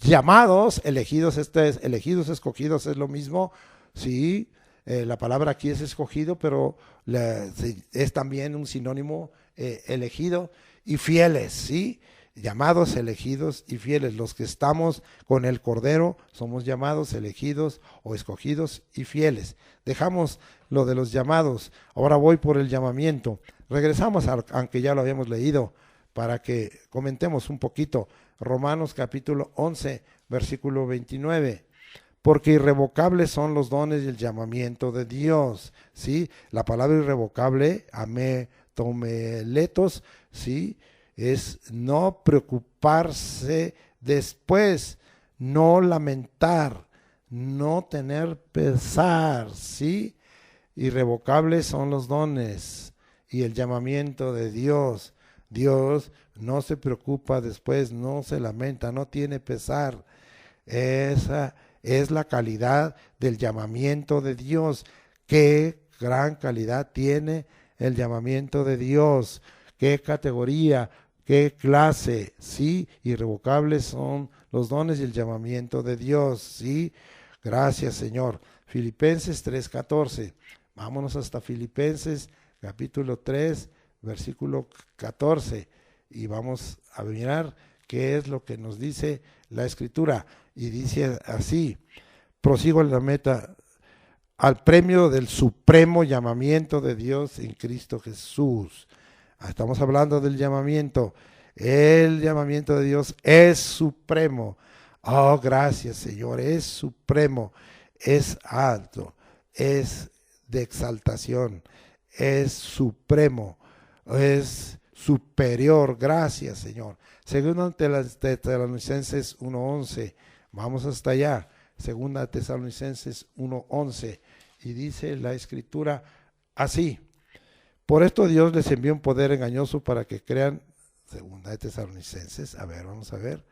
llamados, elegidos. Elegidos, escogidos es lo mismo, sí, la palabra aquí es escogido, pero es también un sinónimo, elegido, y fieles, sí, llamados, elegidos y fieles. Los que estamos con el Cordero somos llamados, elegidos o escogidos y fieles. Dejamos lo de los llamados, ahora voy por el llamamiento. Regresamos, aunque ya lo habíamos leído, para que comentemos un poquito. Romanos capítulo 11, versículo 29. Porque irrevocables son los dones y el llamamiento de Dios. ¿Sí? La palabra irrevocable, ametomeletos, ¿sí? Es no preocuparse después, no lamentar, no tener pesar, ¿sí? Irrevocables son los dones y el llamamiento de Dios. Dios no se preocupa después, no se lamenta, no tiene pesar. Esa es la calidad del llamamiento de Dios. Qué gran calidad tiene el llamamiento de Dios. Qué categoría, qué clase. Sí, irrevocables son los dones y el llamamiento de Dios. Sí, gracias, Señor. Filipenses 3:14. Vámonos hasta Filipenses capítulo 3, versículo 14, y vamos a mirar qué es lo que nos dice la Escritura. Y dice así: prosigo en la meta, al premio del supremo llamamiento de Dios en Cristo Jesús. Estamos hablando del llamamiento. El llamamiento de Dios es supremo. Oh, gracias, Señor, es supremo, es alto, es de exaltación, es supremo, es superior. Gracias, Señor. Segunda Tesalonicenses 1:11. Vamos hasta allá. Segunda Tesalonicenses 1:11. Y dice la Escritura así: por esto Dios les envió un poder engañoso para que crean. Segunda Tesalonicenses, a ver, vamos a ver.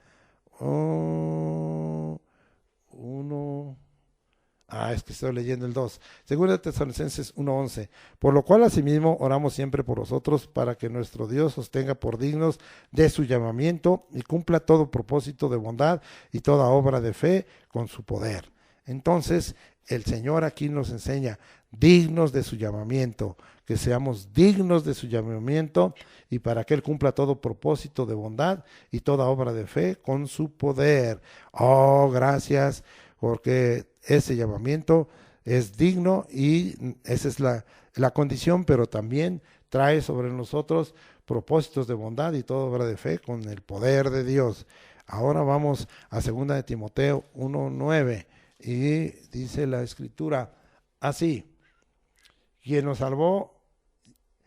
Es que estoy leyendo el 2. Segunda de Tesalonicenses 1:11. Por lo cual asimismo oramos siempre por vosotros, para que nuestro Dios os tenga por dignos de su llamamiento y cumpla todo propósito de bondad y toda obra de fe con su poder. Entonces, el Señor aquí nos enseña, dignos de su llamamiento, que seamos dignos de su llamamiento, y para que Él cumpla todo propósito de bondad y toda obra de fe con su poder. Oh, gracias, porque ese llamamiento es digno y esa es la condición, pero también trae sobre nosotros propósitos de bondad y toda obra de fe con el poder de Dios. Ahora vamos a 2 de Timoteo 1:9 y dice la Escritura así: quien nos salvó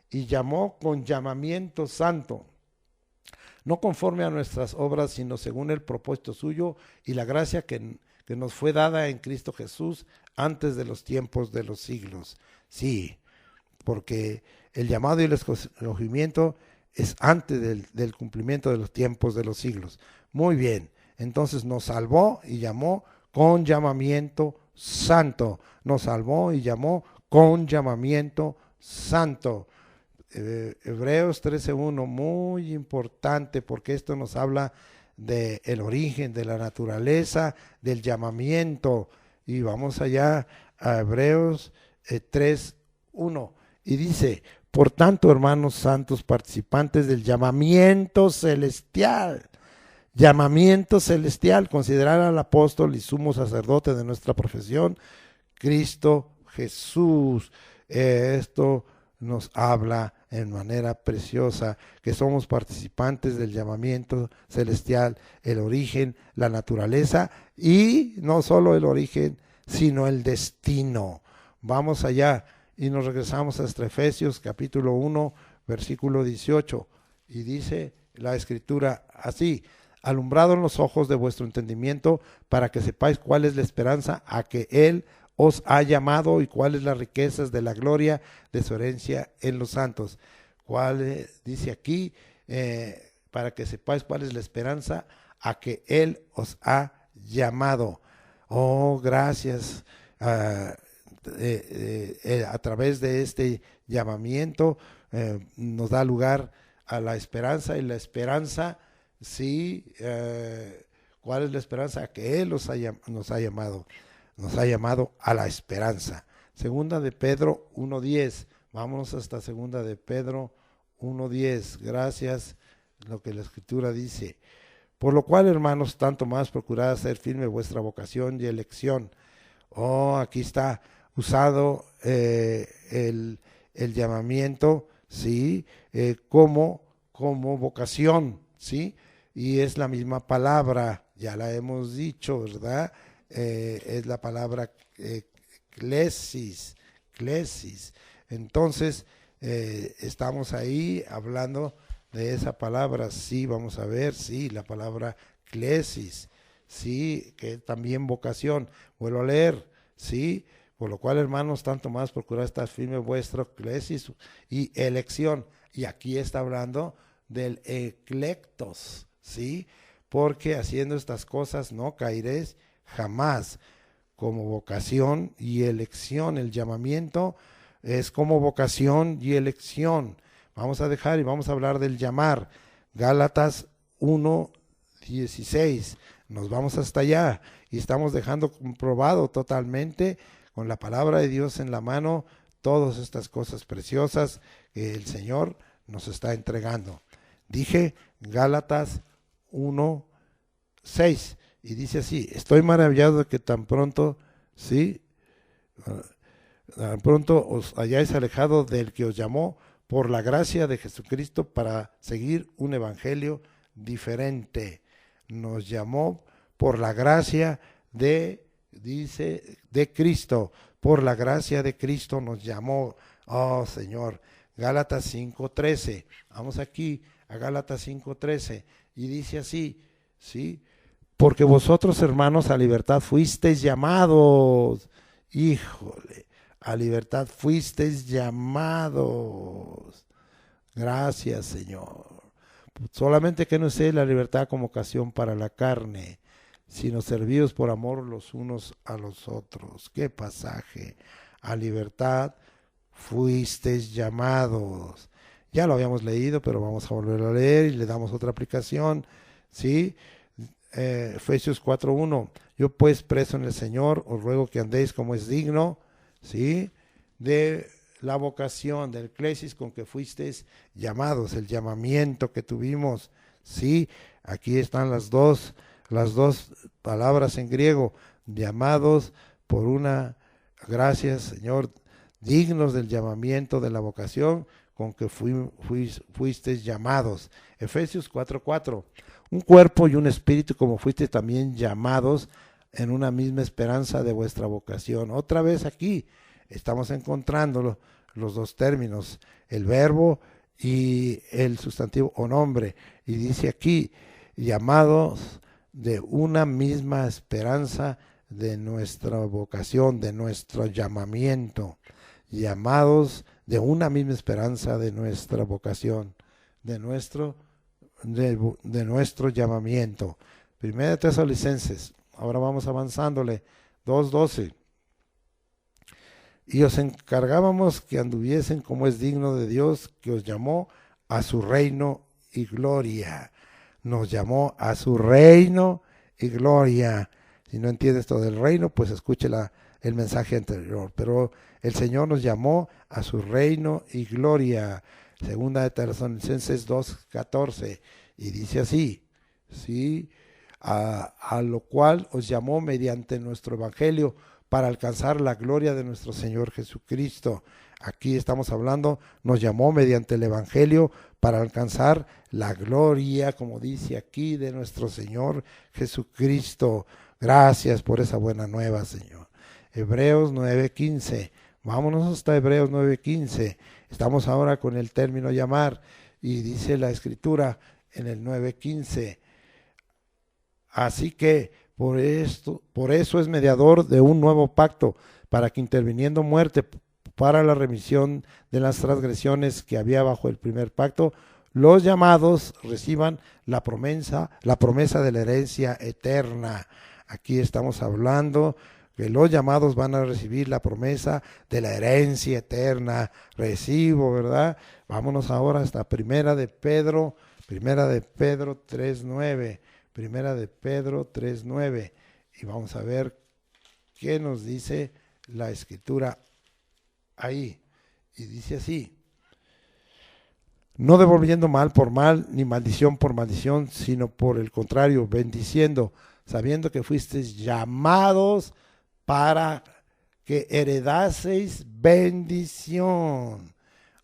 y llamó con llamamiento santo, no conforme a nuestras obras, sino según el propósito suyo y la gracia que nos fue dada en Cristo Jesús antes de los tiempos de los siglos. Sí, porque el llamado y el escogimiento es antes del cumplimiento de los tiempos de los siglos. Muy bien, entonces nos salvó y llamó con llamamiento santo. Nos salvó y llamó con llamamiento santo. Hebreos 13:1, muy importante, porque esto nos habla del origen, de la naturaleza, del llamamiento. Y vamos allá a Hebreos 3:1, y dice: por tanto, hermanos santos, participantes del llamamiento celestial, considerar al apóstol y sumo sacerdote de nuestra profesión, Cristo Jesús. Esto nos habla en manera preciosa que somos participantes del llamamiento celestial, el origen, la naturaleza, y no solo el origen, sino el destino. Vamos allá y nos regresamos hasta Efesios capítulo 1, versículo 18, y dice la escritura así: alumbrado en los ojos de vuestro entendimiento, para que sepáis cuál es la esperanza a que Él os ha llamado y cuáles las riquezas de la gloria de su herencia en los santos. Dice aquí, para que sepáis cuál es la esperanza a que Él os ha llamado. Oh, gracias. A través de este llamamiento nos da lugar a la esperanza, y la esperanza, sí, ¿cuál es la esperanza? A que Él nos ha llamado. Nos ha llamado a la esperanza. Segunda de Pedro 1:10. Vámonos hasta segunda de Pedro 1:10. Gracias, lo que la escritura dice. Por lo cual, hermanos, tanto más procurad hacer firme vuestra vocación y elección. Oh, aquí está usado el llamamiento, sí, como vocación, sí, y es la misma palabra, ya la hemos dicho, ¿verdad? Es la palabra klesis. Entonces, estamos ahí hablando de esa palabra, sí, vamos a ver, sí, la palabra klesis, sí, que también vocación. Vuelvo a leer, sí, por lo cual, hermanos, tanto más procurad estar firme vuestro klesis y elección. Y aquí está hablando del eclectos, sí, porque haciendo estas cosas no caeréis jamás. Como vocación y elección, el llamamiento es como vocación y elección. Vamos a dejar y vamos a hablar del llamar. Gálatas 1:16. Nos vamos hasta allá y estamos dejando comprobado totalmente con la palabra de Dios en la mano todas estas cosas preciosas que el Señor nos está entregando. Dije Gálatas 1:6. Y dice así: estoy maravillado de que tan pronto, sí, tan pronto os hayáis alejado del que os llamó por la gracia de Jesucristo para seguir un evangelio diferente. Nos llamó por la gracia de Cristo, por la gracia de Cristo nos llamó. Oh, Señor. Gálatas 5:13. Vamos aquí a Gálatas 5:13 y dice así, sí, porque vosotros, hermanos, a libertad fuisteis llamados. Híjole, a libertad fuisteis llamados. Gracias, Señor. Solamente que no sea la libertad como ocasión para la carne, sino servidos por amor los unos a los otros. ¿Qué pasaje? A libertad fuisteis llamados. Ya lo habíamos leído, pero vamos a volverlo a leer y le damos otra aplicación, ¿sí? Efesios 4:1. Yo pues, preso en el Señor, os ruego que andéis como es digno, ¿sí?, de la vocación, del klesis con que fuisteis llamados, el llamamiento que tuvimos, ¿sí? Aquí están las dos palabras en griego: llamados por una, gracias, Señor, dignos del llamamiento, de la vocación con que fuisteis llamados. Efesios 4:4. Un cuerpo y un espíritu, como fuisteis también llamados en una misma esperanza de vuestra vocación. Otra vez aquí estamos encontrándolo los dos términos, el verbo y el sustantivo o nombre. Y dice aquí, llamados de una misma esperanza de nuestra vocación, de nuestro llamamiento, llamados de una misma esperanza de nuestra vocación, de nuestro llamamiento. Primera de Tesalonicenses, ahora vamos avanzándole, 2:12. Y os encargábamos que anduviesen como es digno de Dios, que os llamó a su reino y gloria. Nos llamó a su reino y gloria. Si no entiendes todo el reino, pues escuche el mensaje anterior. Pero el Señor nos llamó a su reino y gloria. Segunda de Tesalonicenses 2:14. Y dice así, ¿sí? A lo cual os llamó mediante nuestro evangelio para alcanzar la gloria de nuestro Señor Jesucristo. Aquí estamos hablando, nos llamó mediante el evangelio para alcanzar la gloria, como dice aquí, de nuestro Señor Jesucristo. Gracias por esa buena nueva, Señor. Hebreos 9:15. Vámonos hasta Hebreos 9:15. Estamos ahora con el término llamar y dice la Escritura en el 9:15. Así que por eso es mediador de un nuevo pacto, para que interviniendo muerte para la remisión de las transgresiones que había bajo el primer pacto, los llamados reciban la promesa de la herencia eterna. Aquí estamos hablando que los llamados van a recibir la promesa de la herencia eterna. Recibo, ¿verdad? Vámonos ahora hasta Primera de Pedro 3:9. Primera de Pedro 3:9. Y vamos a ver qué nos dice la Escritura ahí. Y dice así: no devolviendo mal por mal, ni maldición por maldición, sino por el contrario, bendiciendo, sabiendo que fuisteis llamados para que heredaseis bendición.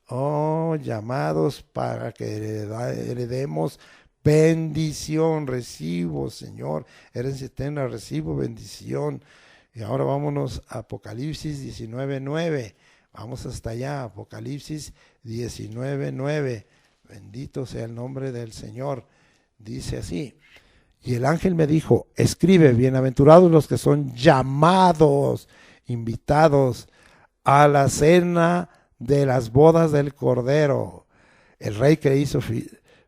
Oh, llamados para que heredemos bendición. Recibo, Señor, herencia eterna, recibo bendición. Y ahora vámonos a Apocalipsis 19:9. Vamos hasta allá, Apocalipsis 19:9. Bendito sea el nombre del Señor. Dice así: y el ángel me dijo, escribe, bienaventurados los que son llamados, invitados a la cena de las bodas del Cordero. El rey que hizo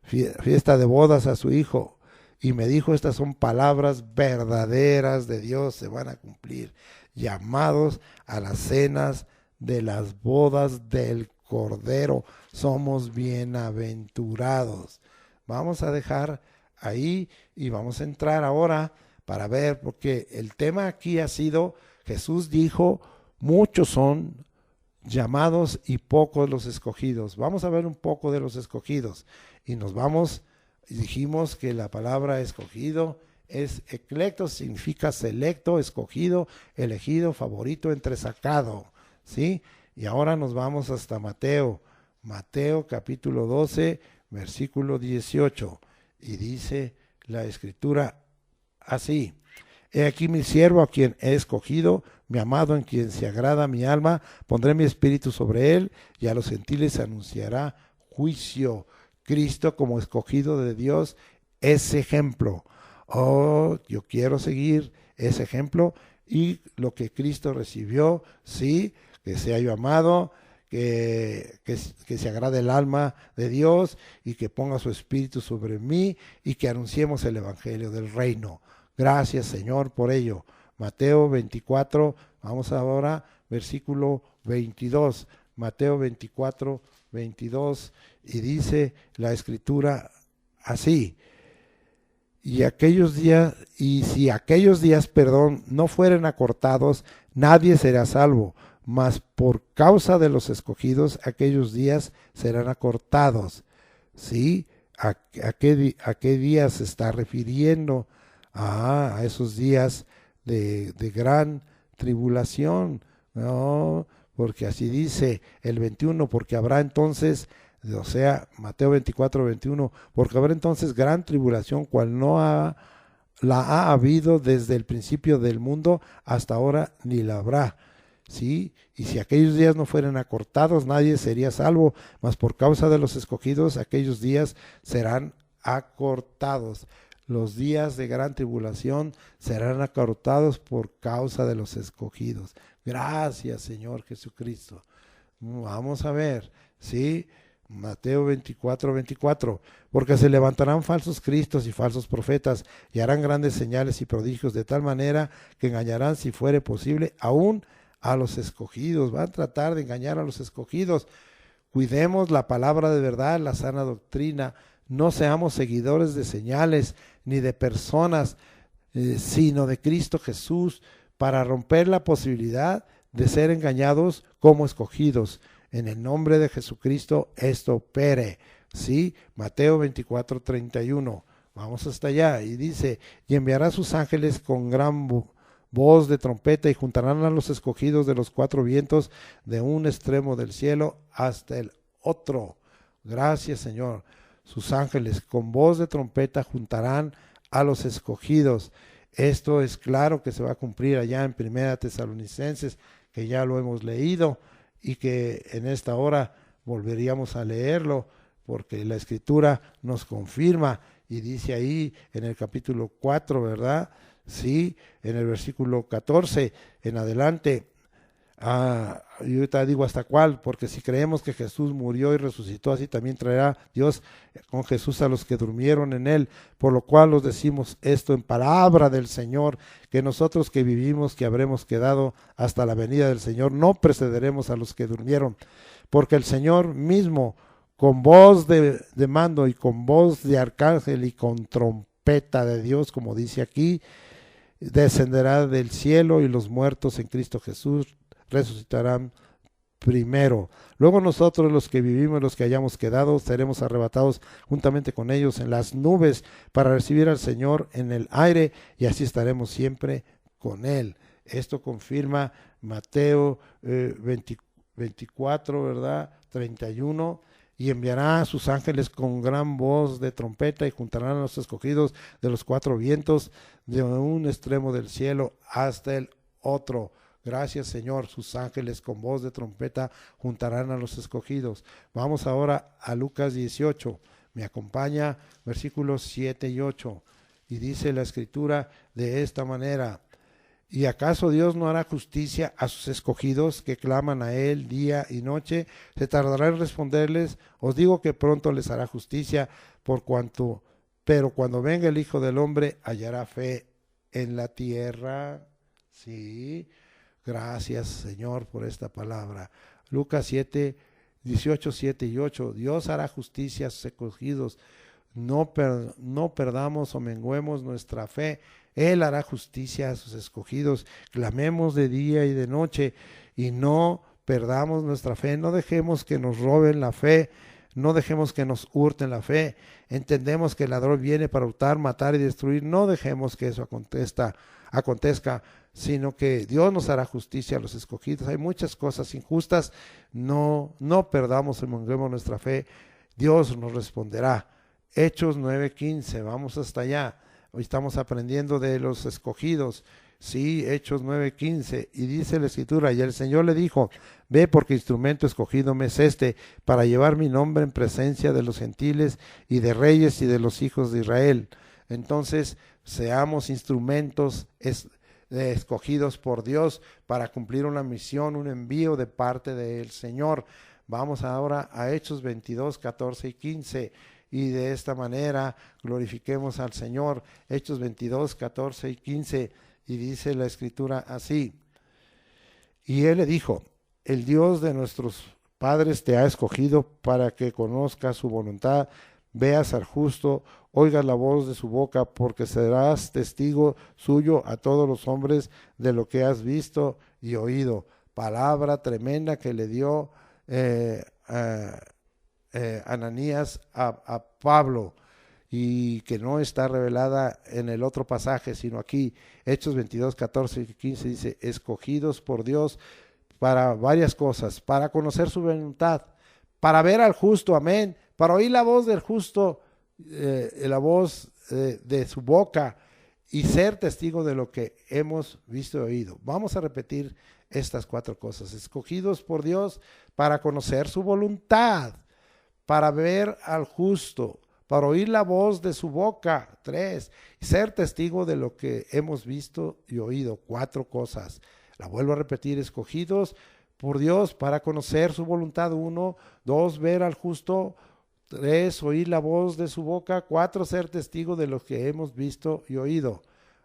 fiesta de bodas a su hijo, y me dijo, estas son palabras verdaderas de Dios, se van a cumplir. Llamados a las cenas de las bodas del Cordero, somos bienaventurados. Vamos a dejar ahí y vamos a entrar ahora para ver, porque el tema aquí ha sido, Jesús dijo, muchos son llamados y pocos los escogidos. Vamos a ver un poco de los escogidos y nos vamos, dijimos que la palabra escogido es eclecto, significa selecto, escogido, elegido, favorito, entresacado, ¿sí? Y ahora nos vamos hasta Mateo capítulo 12, versículo 18, y dice la Escritura así: he aquí mi siervo a quien he escogido, mi amado en quien se agrada mi alma, pondré mi espíritu sobre él, y a los gentiles anunciará juicio. Cristo como escogido de Dios es ejemplo. Oh, yo quiero seguir ese ejemplo y lo que Cristo recibió, sí, que sea yo amado, que se agrade el alma de Dios y que ponga su espíritu sobre mí y que anunciemos el evangelio del reino. Gracias, Señor, por ello. Mateo 24, vamos ahora, versículo 22. Mateo 24, 22, y dice la Escritura así: y si aquellos días, no fueren acortados, nadie será salvo, mas por causa de los escogidos, aquellos días serán acortados. ¿Sí? ¿A qué días se está refiriendo? A esos días de gran tribulación, ¿no? Porque así dice el 21, porque habrá entonces, o sea, Mateo 24, 21, porque habrá entonces gran tribulación, cual la ha habido desde el principio del mundo hasta ahora, ni la habrá. Sí, y si aquellos días no fueran acortados, nadie sería salvo, mas por causa de los escogidos, aquellos días serán acortados. Los días de gran tribulación serán acortados por causa de los escogidos. Gracias, Señor Jesucristo. Vamos a ver, ¿sí? Mateo 24:24, porque se levantarán falsos cristos y falsos profetas y harán grandes señales y prodigios de tal manera que engañarán, si fuere posible, aún a los escogidos. Van a tratar de engañar a los escogidos. Cuidemos la palabra de verdad, la sana doctrina. No seamos seguidores de señales ni de personas, sino de Cristo Jesús, para romper la posibilidad de ser engañados como escogidos. En el nombre de Jesucristo esto opere. Sí, Mateo 24:31. Vamos hasta allá. Y dice, y enviará sus ángeles con gran voz de trompeta y juntarán a los escogidos de los cuatro vientos de un extremo del cielo hasta el otro. Gracias, Señor. Sus ángeles con voz de trompeta juntarán a los escogidos. Esto es claro que se va a cumplir allá en Primera Tesalonicenses, que ya lo hemos leído y que en esta hora volveríamos a leerlo porque la Escritura nos confirma y dice ahí en el capítulo 4, ¿verdad? Sí, en el versículo 14 en adelante. Y ahorita digo hasta cuál, porque si creemos que Jesús murió y resucitó, así también traerá Dios con Jesús a los que durmieron en él, por lo cual os decimos esto en palabra del Señor, que nosotros que vivimos, que habremos quedado hasta la venida del Señor, no precederemos a los que durmieron, porque el Señor mismo, con voz de mando y con voz de arcángel y con trompeta de Dios, como dice aquí, descenderá del cielo y los muertos en Cristo Jesús resucitarán primero. Luego nosotros, los que vivimos, los que hayamos quedado, seremos arrebatados juntamente con ellos en las nubes para recibir al Señor en el aire y así estaremos siempre con Él. Esto confirma Mateo 24, ¿verdad? 31. Y enviará a sus ángeles con gran voz de trompeta y juntarán a los escogidos de los cuatro vientos de un extremo del cielo hasta el otro. Gracias, Señor. Sus ángeles con voz de trompeta juntarán a los escogidos. Vamos ahora a Lucas 18. Me acompaña versículos 7 y 8. Y dice la Escritura de esta manera: ¿y acaso Dios no hará justicia a sus escogidos que claman a Él día y noche? ¿Se tardará en responderles? Os digo que pronto les hará justicia, pero cuando venga el Hijo del Hombre, hallará fe en la tierra. Sí, gracias, Señor, por esta palabra. Lucas 7, 18, 7 y 8. Dios hará justicia a sus escogidos. No perdamos o menguemos nuestra fe. Él hará justicia a sus escogidos. Clamemos de día y de noche y no perdamos nuestra fe. No dejemos que nos roben la fe. No dejemos que nos hurten la fe. Entendemos que el ladrón viene para hurtar, matar y destruir. No dejemos que eso acontezca, sino que Dios nos hará justicia a los escogidos. Hay muchas cosas injustas. No perdamos o menguemos nuestra fe. Dios nos responderá. Hechos 9:15. Vamos hasta allá. Hoy estamos aprendiendo de los escogidos. Sí, Hechos 9:15. Y dice la Escritura, y el Señor le dijo: ve, porque instrumento escogido me es este, para llevar mi nombre en presencia de los gentiles y de reyes y de los hijos de Israel. Entonces, seamos instrumentos escogidos por Dios para cumplir una misión, un envío de parte del Señor. Vamos ahora a Hechos 22, 14 y 15. Y de esta manera glorifiquemos al Señor. Hechos 22, 14 y 15. Y dice la Escritura así: y él le dijo: el Dios de nuestros padres te ha escogido para que conozcas su voluntad, veas al justo, oigas la voz de su boca, porque serás testigo suyo a todos los hombres de lo que has visto y oído. Palabra tremenda que le dio Ananías a Pablo, y que no está revelada en el otro pasaje, sino aquí. Hechos 22, 14 y 15 dice: escogidos por Dios para varias cosas, para conocer su voluntad, para ver al justo, amén, para oír la voz del justo, la voz de su boca, y ser testigo de lo que hemos visto y oído. Vamos a repetir estas 4 cosas: escogidos por Dios para conocer su voluntad, para ver al justo, para oír la voz de su boca. 3, ser testigo de lo que hemos visto y oído. 4 cosas. La vuelvo a repetir: escogidos por Dios para conocer su voluntad. 1, 2, ver al justo. 3, oír la voz de su boca. 4, ser testigo de lo que hemos visto y oído.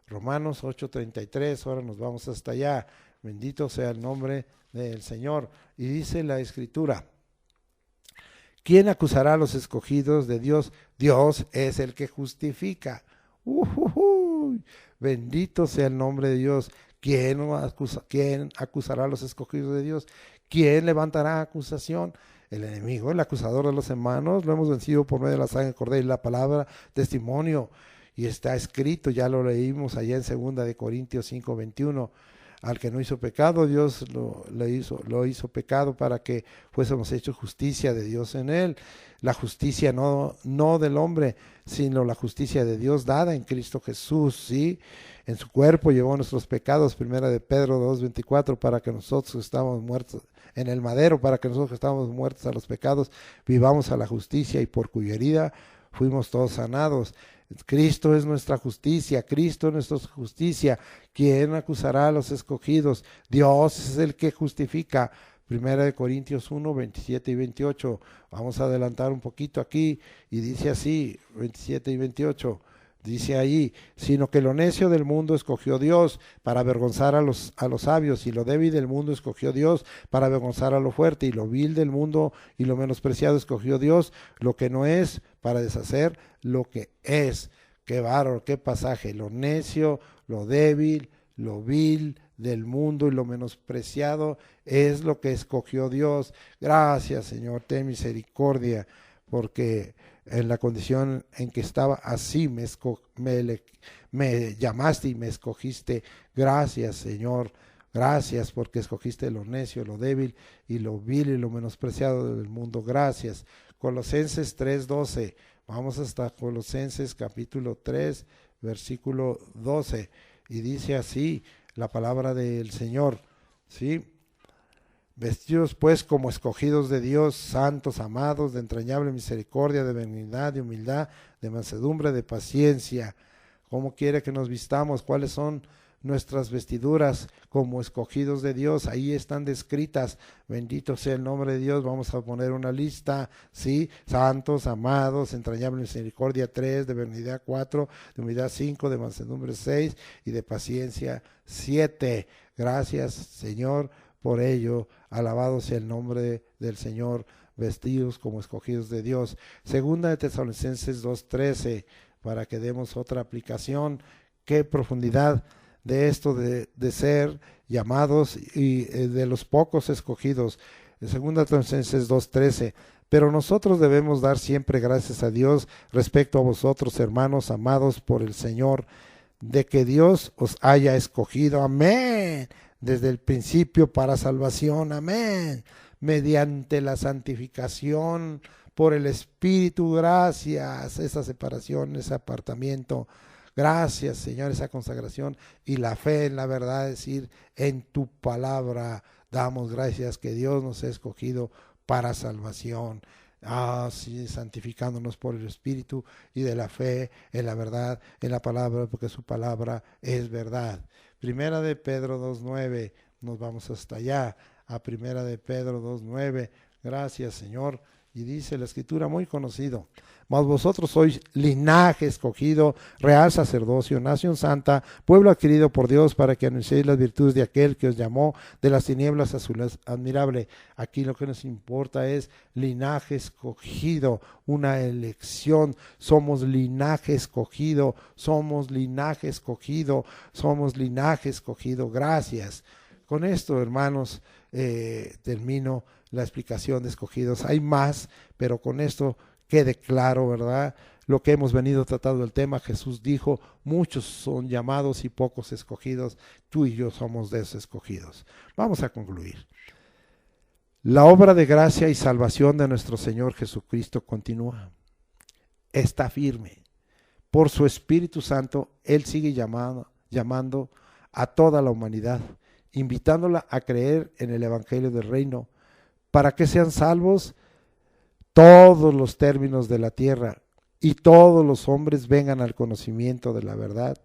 Romanos 8:33, ahora nos vamos hasta allá. Bendito sea el nombre del Señor. Y dice la Escritura: ¿quién acusará a los escogidos de Dios? Dios es el que justifica. Bendito sea el nombre de Dios. ¿Quién acusará a los escogidos de Dios? ¿Quién levantará acusación? El enemigo, el acusador de los hermanos. Lo hemos vencido por medio de la sangre del Cordero y la palabra, testimonio. Y está escrito, ya lo leímos allá en 2 Corintios 5:21. Al que no hizo pecado, Dios lo hizo pecado para que fuésemos hechos justicia de Dios en él. La justicia no del hombre, sino la justicia de Dios dada en Cristo Jesús, ¿sí? En su cuerpo llevó nuestros pecados, 1 Pedro 2:24, para que nosotros estamos muertos en el madero, para que nosotros estamos muertos a los pecados, vivamos a la justicia, y por cuya herida fuimos todos sanados. Cristo es nuestra justicia, Cristo es nuestra justicia. ¿Quién acusará a los escogidos? Dios es el que justifica. 1 Corintios 1, 27 y 28. Vamos a adelantar un poquito aquí, y dice así, 27 y 28. Dice ahí: sino que lo necio del mundo escogió Dios para avergonzar a los sabios, y lo débil del mundo escogió Dios para avergonzar a lo fuerte, y lo vil del mundo y lo menospreciado escogió Dios, lo que no es, para deshacer lo que es. Qué bárbaro, qué pasaje. Lo necio, lo débil, lo vil del mundo y lo menospreciado es lo que escogió Dios. Gracias, Señor, ten misericordia, porque en la condición en que estaba, así me llamaste y me escogiste. Gracias, Señor. Gracias porque escogiste lo necio, lo débil y lo vil y lo menospreciado del mundo. Gracias. Colosenses 3:12. Vamos hasta Colosenses capítulo 3, versículo 12. Y dice así la palabra del Señor, ¿sí? Vestidos pues como escogidos de Dios, santos, amados, de entrañable misericordia, de benignidad, de humildad, de mansedumbre, de paciencia. ¿Cómo quiere que nos vistamos? ¿Cuáles son nuestras vestiduras como escogidos de Dios? Ahí están descritas. Bendito sea el nombre de Dios. Vamos a poner una lista, ¿sí? Santos, amados, entrañable misericordia 3, de benignidad 4, de humildad 5, de mansedumbre 6 y de paciencia 7. Gracias, Señor, por ello. Alabado sea el nombre del Señor. Vestidos como escogidos de Dios. Segunda de Tesalonicenses 2:13, para que demos otra aplicación. Qué profundidad de esto de ser llamados y de los pocos escogidos. Segunda de Tesalonicenses 2:13. Pero nosotros debemos dar siempre gracias a Dios respecto a vosotros, hermanos amados por el Señor, de que Dios os haya escogido, amén, desde el principio para salvación, amén, mediante la santificación por el Espíritu. Gracias, esa separación, ese apartamiento. Gracias, Señor, esa consagración y la fe en la verdad, es decir, en tu palabra. Damos gracias que Dios nos ha escogido para salvación. Sí, santificándonos por el Espíritu y de la fe en la verdad, en la palabra, porque su palabra es verdad. Primera de Pedro 2:9, nos vamos hasta allá, a Primera de Pedro 2:9. Gracias, Señor. Y dice la Escritura, muy conocido: mas vosotros sois linaje escogido, real sacerdocio, nación santa, pueblo adquirido por Dios, para que anunciéis las virtudes de aquel que os llamó de las tinieblas a su luz admirable. Aquí lo que nos importa es linaje escogido, una elección. Somos linaje escogido, somos linaje escogido, somos linaje escogido. Gracias. Con esto, hermanos, termino la explicación de escogidos. Hay más, pero con esto quede claro, ¿verdad? Lo que hemos venido tratando el tema. Jesús dijo: muchos son llamados y pocos escogidos. Tú y yo somos de esos escogidos. Vamos a concluir. La obra de gracia y salvación de nuestro Señor Jesucristo continúa. Está firme. Por su Espíritu Santo, Él sigue llamando a toda la humanidad invitándola a creer en el Evangelio del Reino, para que sean salvos todos los términos de la tierra y todos los hombres vengan al conocimiento de la verdad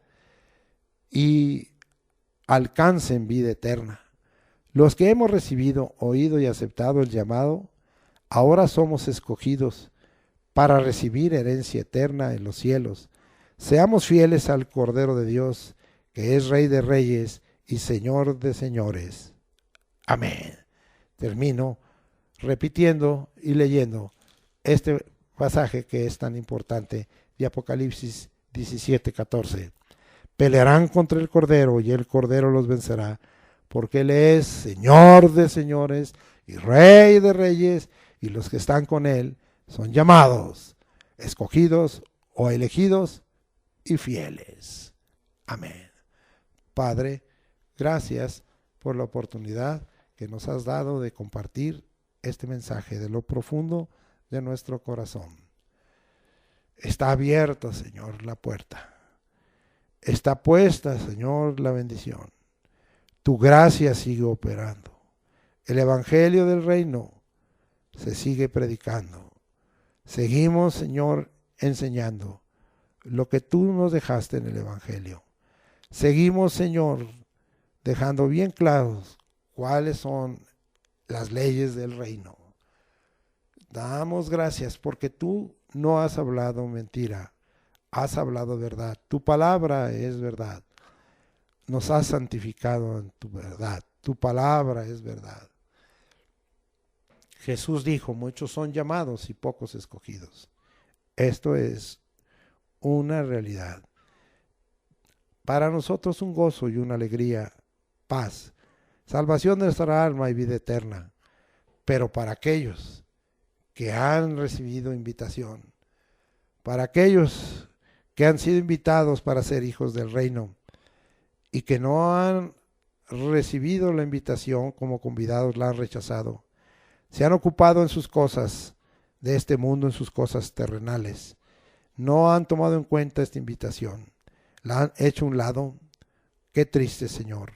y alcancen vida eterna. Los que hemos recibido, oído y aceptado el llamado, ahora somos escogidos para recibir herencia eterna en los cielos. Seamos fieles al Cordero de Dios, que es Rey de Reyes y Señor de Señores. Amén. Termino repitiendo y leyendo este pasaje que es tan importante de Apocalipsis 17:14. Pelearán contra el Cordero y el Cordero los vencerá, porque Él es Señor de señores y Rey de reyes, y los que están con Él son llamados, escogidos o elegidos y fieles. Amén. Padre, gracias por la oportunidad que nos has dado de compartir este mensaje de lo profundo de nuestro corazón. Está abierta, Señor, la puerta. Está puesta, Señor, la bendición. Tu gracia sigue operando. El Evangelio del Reino se sigue predicando. Seguimos, Señor, enseñando lo que tú nos dejaste en el Evangelio. Seguimos, Señor, dejando bien claros cuáles son las leyes del reino. Damos gracias porque tú no has hablado mentira, has hablado verdad. Tu palabra es verdad. Nos has santificado en tu verdad. Tu palabra es verdad. Jesús dijo, muchos son llamados y pocos escogidos. Esto es una realidad. Para nosotros un gozo y una alegría, paz, salvación de nuestra alma y vida eterna. Pero para aquellos que han recibido invitación, para aquellos que han sido invitados para ser hijos del reino y que no han recibido la invitación como convidados, la han rechazado, se han ocupado en sus cosas de este mundo, en sus cosas terrenales, no han tomado en cuenta esta invitación, la han hecho a un lado. Qué triste, Señor,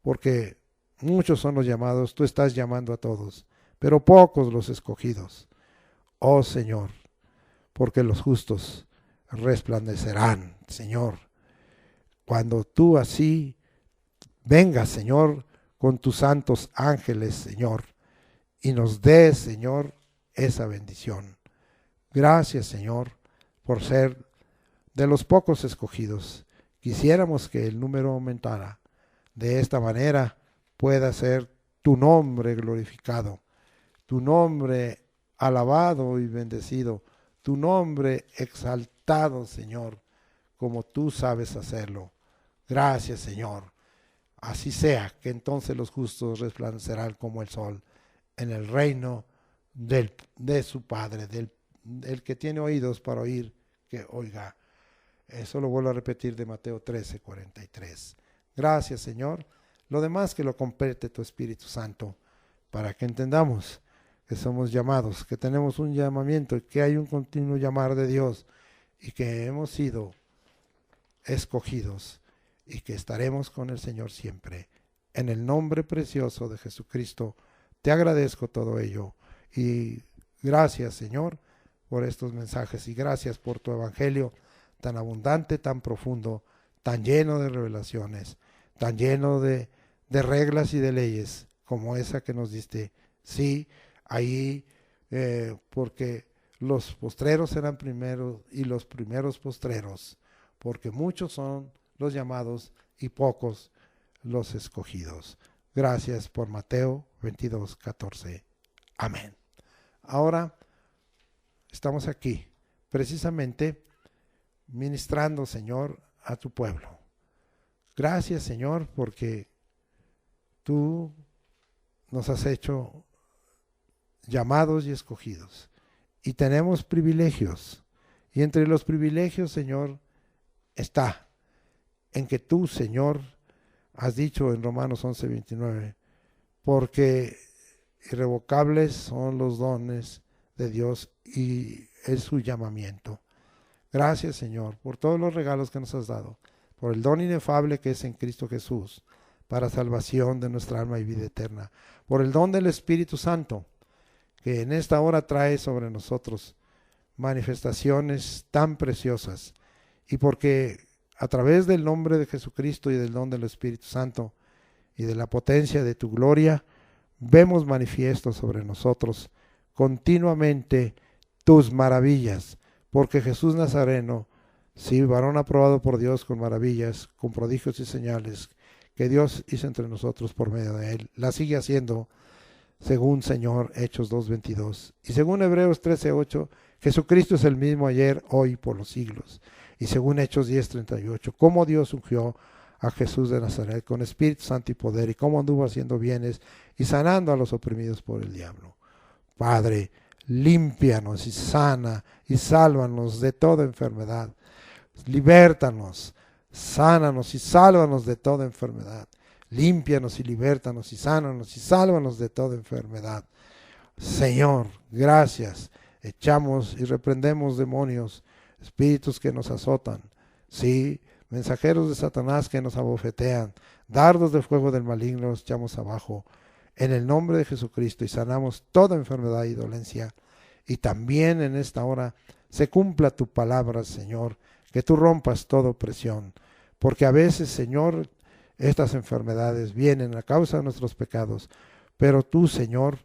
porque muchos son los llamados, tú estás llamando a todos, pero pocos los escogidos. Oh Señor, porque los justos resplandecerán, Señor, cuando tú así vengas, Señor, con tus santos ángeles, Señor, y nos des, Señor, esa bendición. Gracias, Señor, por ser de los pocos escogidos. Quisiéramos que el número aumentara. De esta manera pueda ser tu nombre glorificado, tu nombre alabado y bendecido, tu nombre exaltado, Señor, como tú sabes hacerlo. Gracias, Señor. Así sea, que entonces los justos resplandecerán como el sol en el reino de su Padre, del que tiene oídos para oír, que oiga. Eso lo vuelvo a repetir de Mateo 13:43. Gracias, Señor. Lo demás que lo complete tu Espíritu Santo, para que entendamos que somos llamados, que tenemos un llamamiento y que hay un continuo llamar de Dios y que hemos sido escogidos y que estaremos con el Señor siempre. En el nombre precioso de Jesucristo, te agradezco todo ello y gracias, Señor, por estos mensajes y gracias por tu evangelio tan abundante, tan profundo, tan lleno de revelaciones, tan lleno de reglas y de leyes como esa que nos diste. Sí, ahí, porque los postreros serán primeros y los primeros postreros, porque muchos son los llamados y pocos los escogidos. Gracias por Mateo 22:14. Amén. Ahora estamos aquí precisamente ministrando, Señor, a tu pueblo. Gracias, Señor, porque tú nos has hecho llamados y escogidos y tenemos privilegios, y entre los privilegios, Señor, está en que tú, Señor, has dicho en Romanos 11:29, porque irrevocables son los dones de Dios y es su llamamiento. Gracias, Señor, por todos los regalos que nos has dado, por el don inefable que es en Cristo Jesús, para salvación de nuestra alma y vida eterna. Por el don del Espíritu Santo, que en esta hora trae sobre nosotros manifestaciones tan preciosas, y porque a través del nombre de Jesucristo y del don del Espíritu Santo y de la potencia de tu gloria, vemos manifiesto sobre nosotros continuamente tus maravillas, porque Jesús Nazareno, sí, varón aprobado por Dios con maravillas, con prodigios y señales que Dios hizo entre nosotros por medio de él, la sigue haciendo según Señor Hechos 2:22. Y según Hebreos 13:8, Jesucristo es el mismo ayer, hoy, por los siglos. Y según Hechos 10:38, cómo Dios ungió a Jesús de Nazaret con Espíritu Santo y poder, y cómo anduvo haciendo bienes y sanando a los oprimidos por el diablo. Padre, límpianos y sana y sálvanos de toda enfermedad. Libértanos, sánanos y sálvanos de toda enfermedad. Límpianos y libértanos y sánanos y sálvanos de toda enfermedad. Señor, gracias. Echamos y reprendemos demonios, espíritus que nos azotan, sí, mensajeros de Satanás que nos abofetean, dardos de fuego del maligno los echamos abajo, en el nombre de Jesucristo, y sanamos toda enfermedad y dolencia. Y también en esta hora se cumpla tu palabra, Señor, que tú rompas toda opresión, porque a veces, Señor, estas enfermedades vienen a causa de nuestros pecados, pero tú, Señor,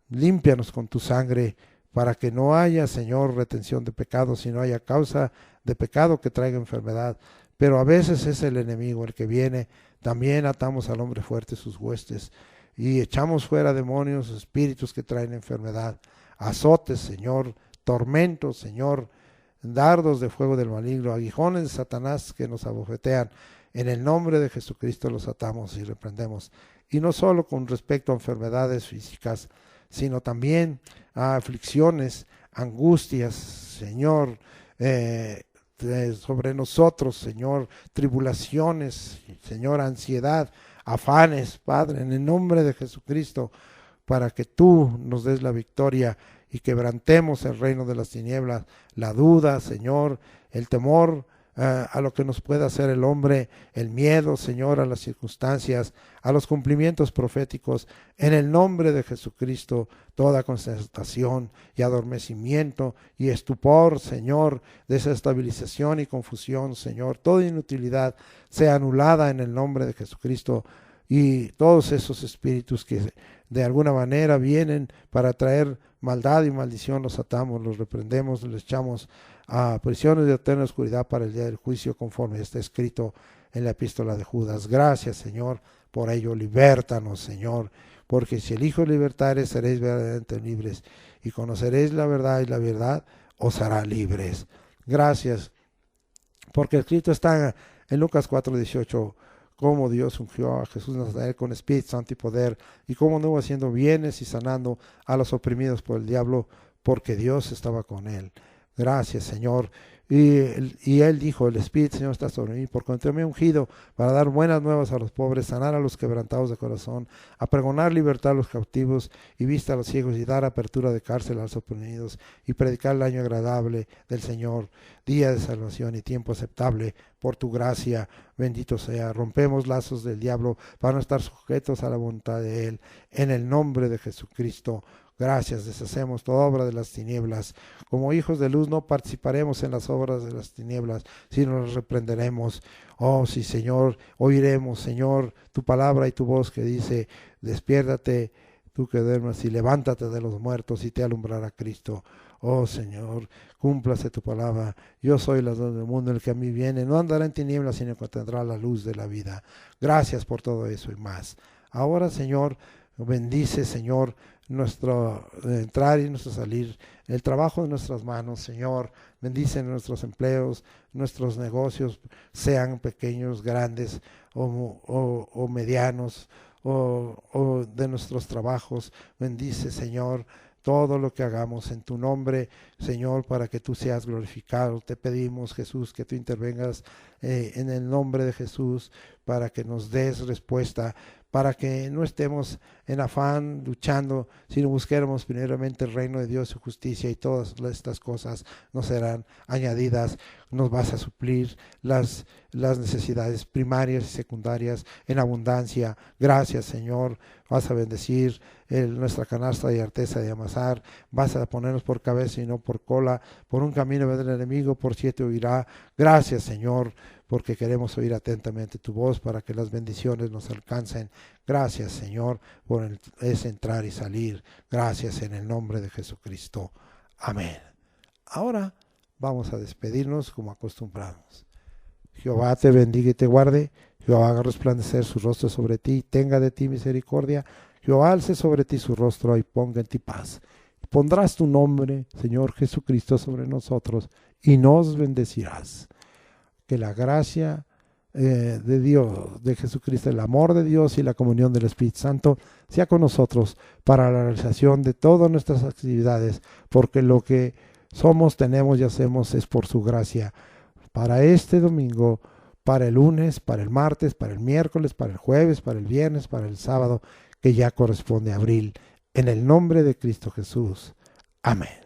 límpianos con tu sangre, para que no haya, Señor, retención de pecado, sino haya causa de pecado que traiga enfermedad. Pero a veces es el enemigo el que viene. También atamos al hombre fuerte sus huestes y echamos fuera demonios, espíritus que traen enfermedad, azotes, Señor, tormentos, Señor, dardos de fuego del maligno, aguijones de Satanás que nos abofetean. En el nombre de Jesucristo los atamos y reprendemos. Y no solo con respecto a enfermedades físicas, sino también a aflicciones, angustias, Señor, sobre nosotros, Señor, tribulaciones, Señor, ansiedad, afanes, Padre, en el nombre de Jesucristo, para que tú nos des la victoria y quebrantemos el reino de las tinieblas, la duda, Señor, el temor a lo que nos pueda hacer el hombre, el miedo, Señor, a las circunstancias, a los cumplimientos proféticos, en el nombre de Jesucristo, toda concentración y adormecimiento y estupor, Señor, desestabilización y confusión, Señor, toda inutilidad sea anulada en el nombre de Jesucristo, y todos esos espíritus que de alguna manera vienen para traer maldad y maldición, los atamos, los reprendemos, los echamos a prisiones de eterna oscuridad para el día del juicio, conforme está escrito en la epístola de Judas. Gracias, Señor, por ello. Libértanos, Señor, porque si el Hijo libertare, seréis verdaderamente libres, y conoceréis la verdad, y la verdad os hará libres. Gracias, porque escrito está en Lucas 4:18, cómo Dios ungió a Jesús Nazaret con Espíritu Santo y poder, y cómo anduvo haciendo bienes y sanando a los oprimidos por el diablo, porque Dios estaba con él. Gracias, Señor. Y él dijo, el Espíritu, Señor, está sobre mí, por cuanto me he ungido para dar buenas nuevas a los pobres, sanar a los quebrantados de corazón, a pregonar libertad a los cautivos y vista a los ciegos, y dar apertura de cárcel a los oprimidos, y predicar el año agradable del Señor, día de salvación y tiempo aceptable por tu gracia. Bendito sea. Rompemos lazos del diablo para no estar sujetos a la voluntad de él, en el nombre de Jesucristo. Gracias, deshacemos toda obra de las tinieblas. Como hijos de luz no participaremos en las obras de las tinieblas, sino las reprenderemos. Oh, sí, Señor, oiremos, Señor, tu palabra y tu voz que dice, despiértate tú que duermas y levántate de los muertos y te alumbrará Cristo. Oh, Señor, cúmplase tu palabra. Yo soy la luz del mundo, el que a mí viene no andará en tinieblas, sino que tendrá la luz de la vida. Gracias por todo eso y más. Ahora, Señor, bendice, Señor, nuestro entrar y nuestro salir, el trabajo de nuestras manos, Señor. Bendice nuestros empleos, nuestros negocios, sean pequeños, grandes o medianos, o de nuestros trabajos. Bendice, Señor, todo lo que hagamos en tu nombre, Señor, para que tú seas glorificado. Te pedimos, Jesús, que tú intervengas en el nombre de Jesús, para que nos des respuesta, para que no estemos en afán luchando, sino busquemos primeramente el reino de Dios y justicia, y todas estas cosas nos serán añadidas. nos vas a suplir las necesidades primarias y secundarias en abundancia. Gracias, Señor. Vas a bendecir nuestra canasta y arteza de amasar. Vas a ponernos por cabeza y no por cola. Por un camino vendrá el enemigo, por 7 huirá. Gracias, Señor, porque queremos oír atentamente tu voz para que las bendiciones nos alcancen. Gracias, Señor, por ese entrar y salir. Gracias en el nombre de Jesucristo. Amén. Ahora vamos a despedirnos como acostumbramos. Jehová te bendiga y te guarde. Jehová haga resplandecer su rostro sobre ti, tenga de ti misericordia. Jehová alce sobre ti su rostro y ponga en ti paz. Pondrás tu nombre, Señor Jesucristo, sobre nosotros y nos bendecirás. Que la gracia de Dios, de Jesucristo, el amor de Dios y la comunión del Espíritu Santo sea con nosotros para la realización de todas nuestras actividades, porque lo que somos, tenemos y hacemos es por su gracia. Para este domingo, para el lunes, para el martes, para el miércoles, para el jueves, para el viernes, para el sábado, que ya corresponde a abril. En el nombre de Cristo Jesús. Amén.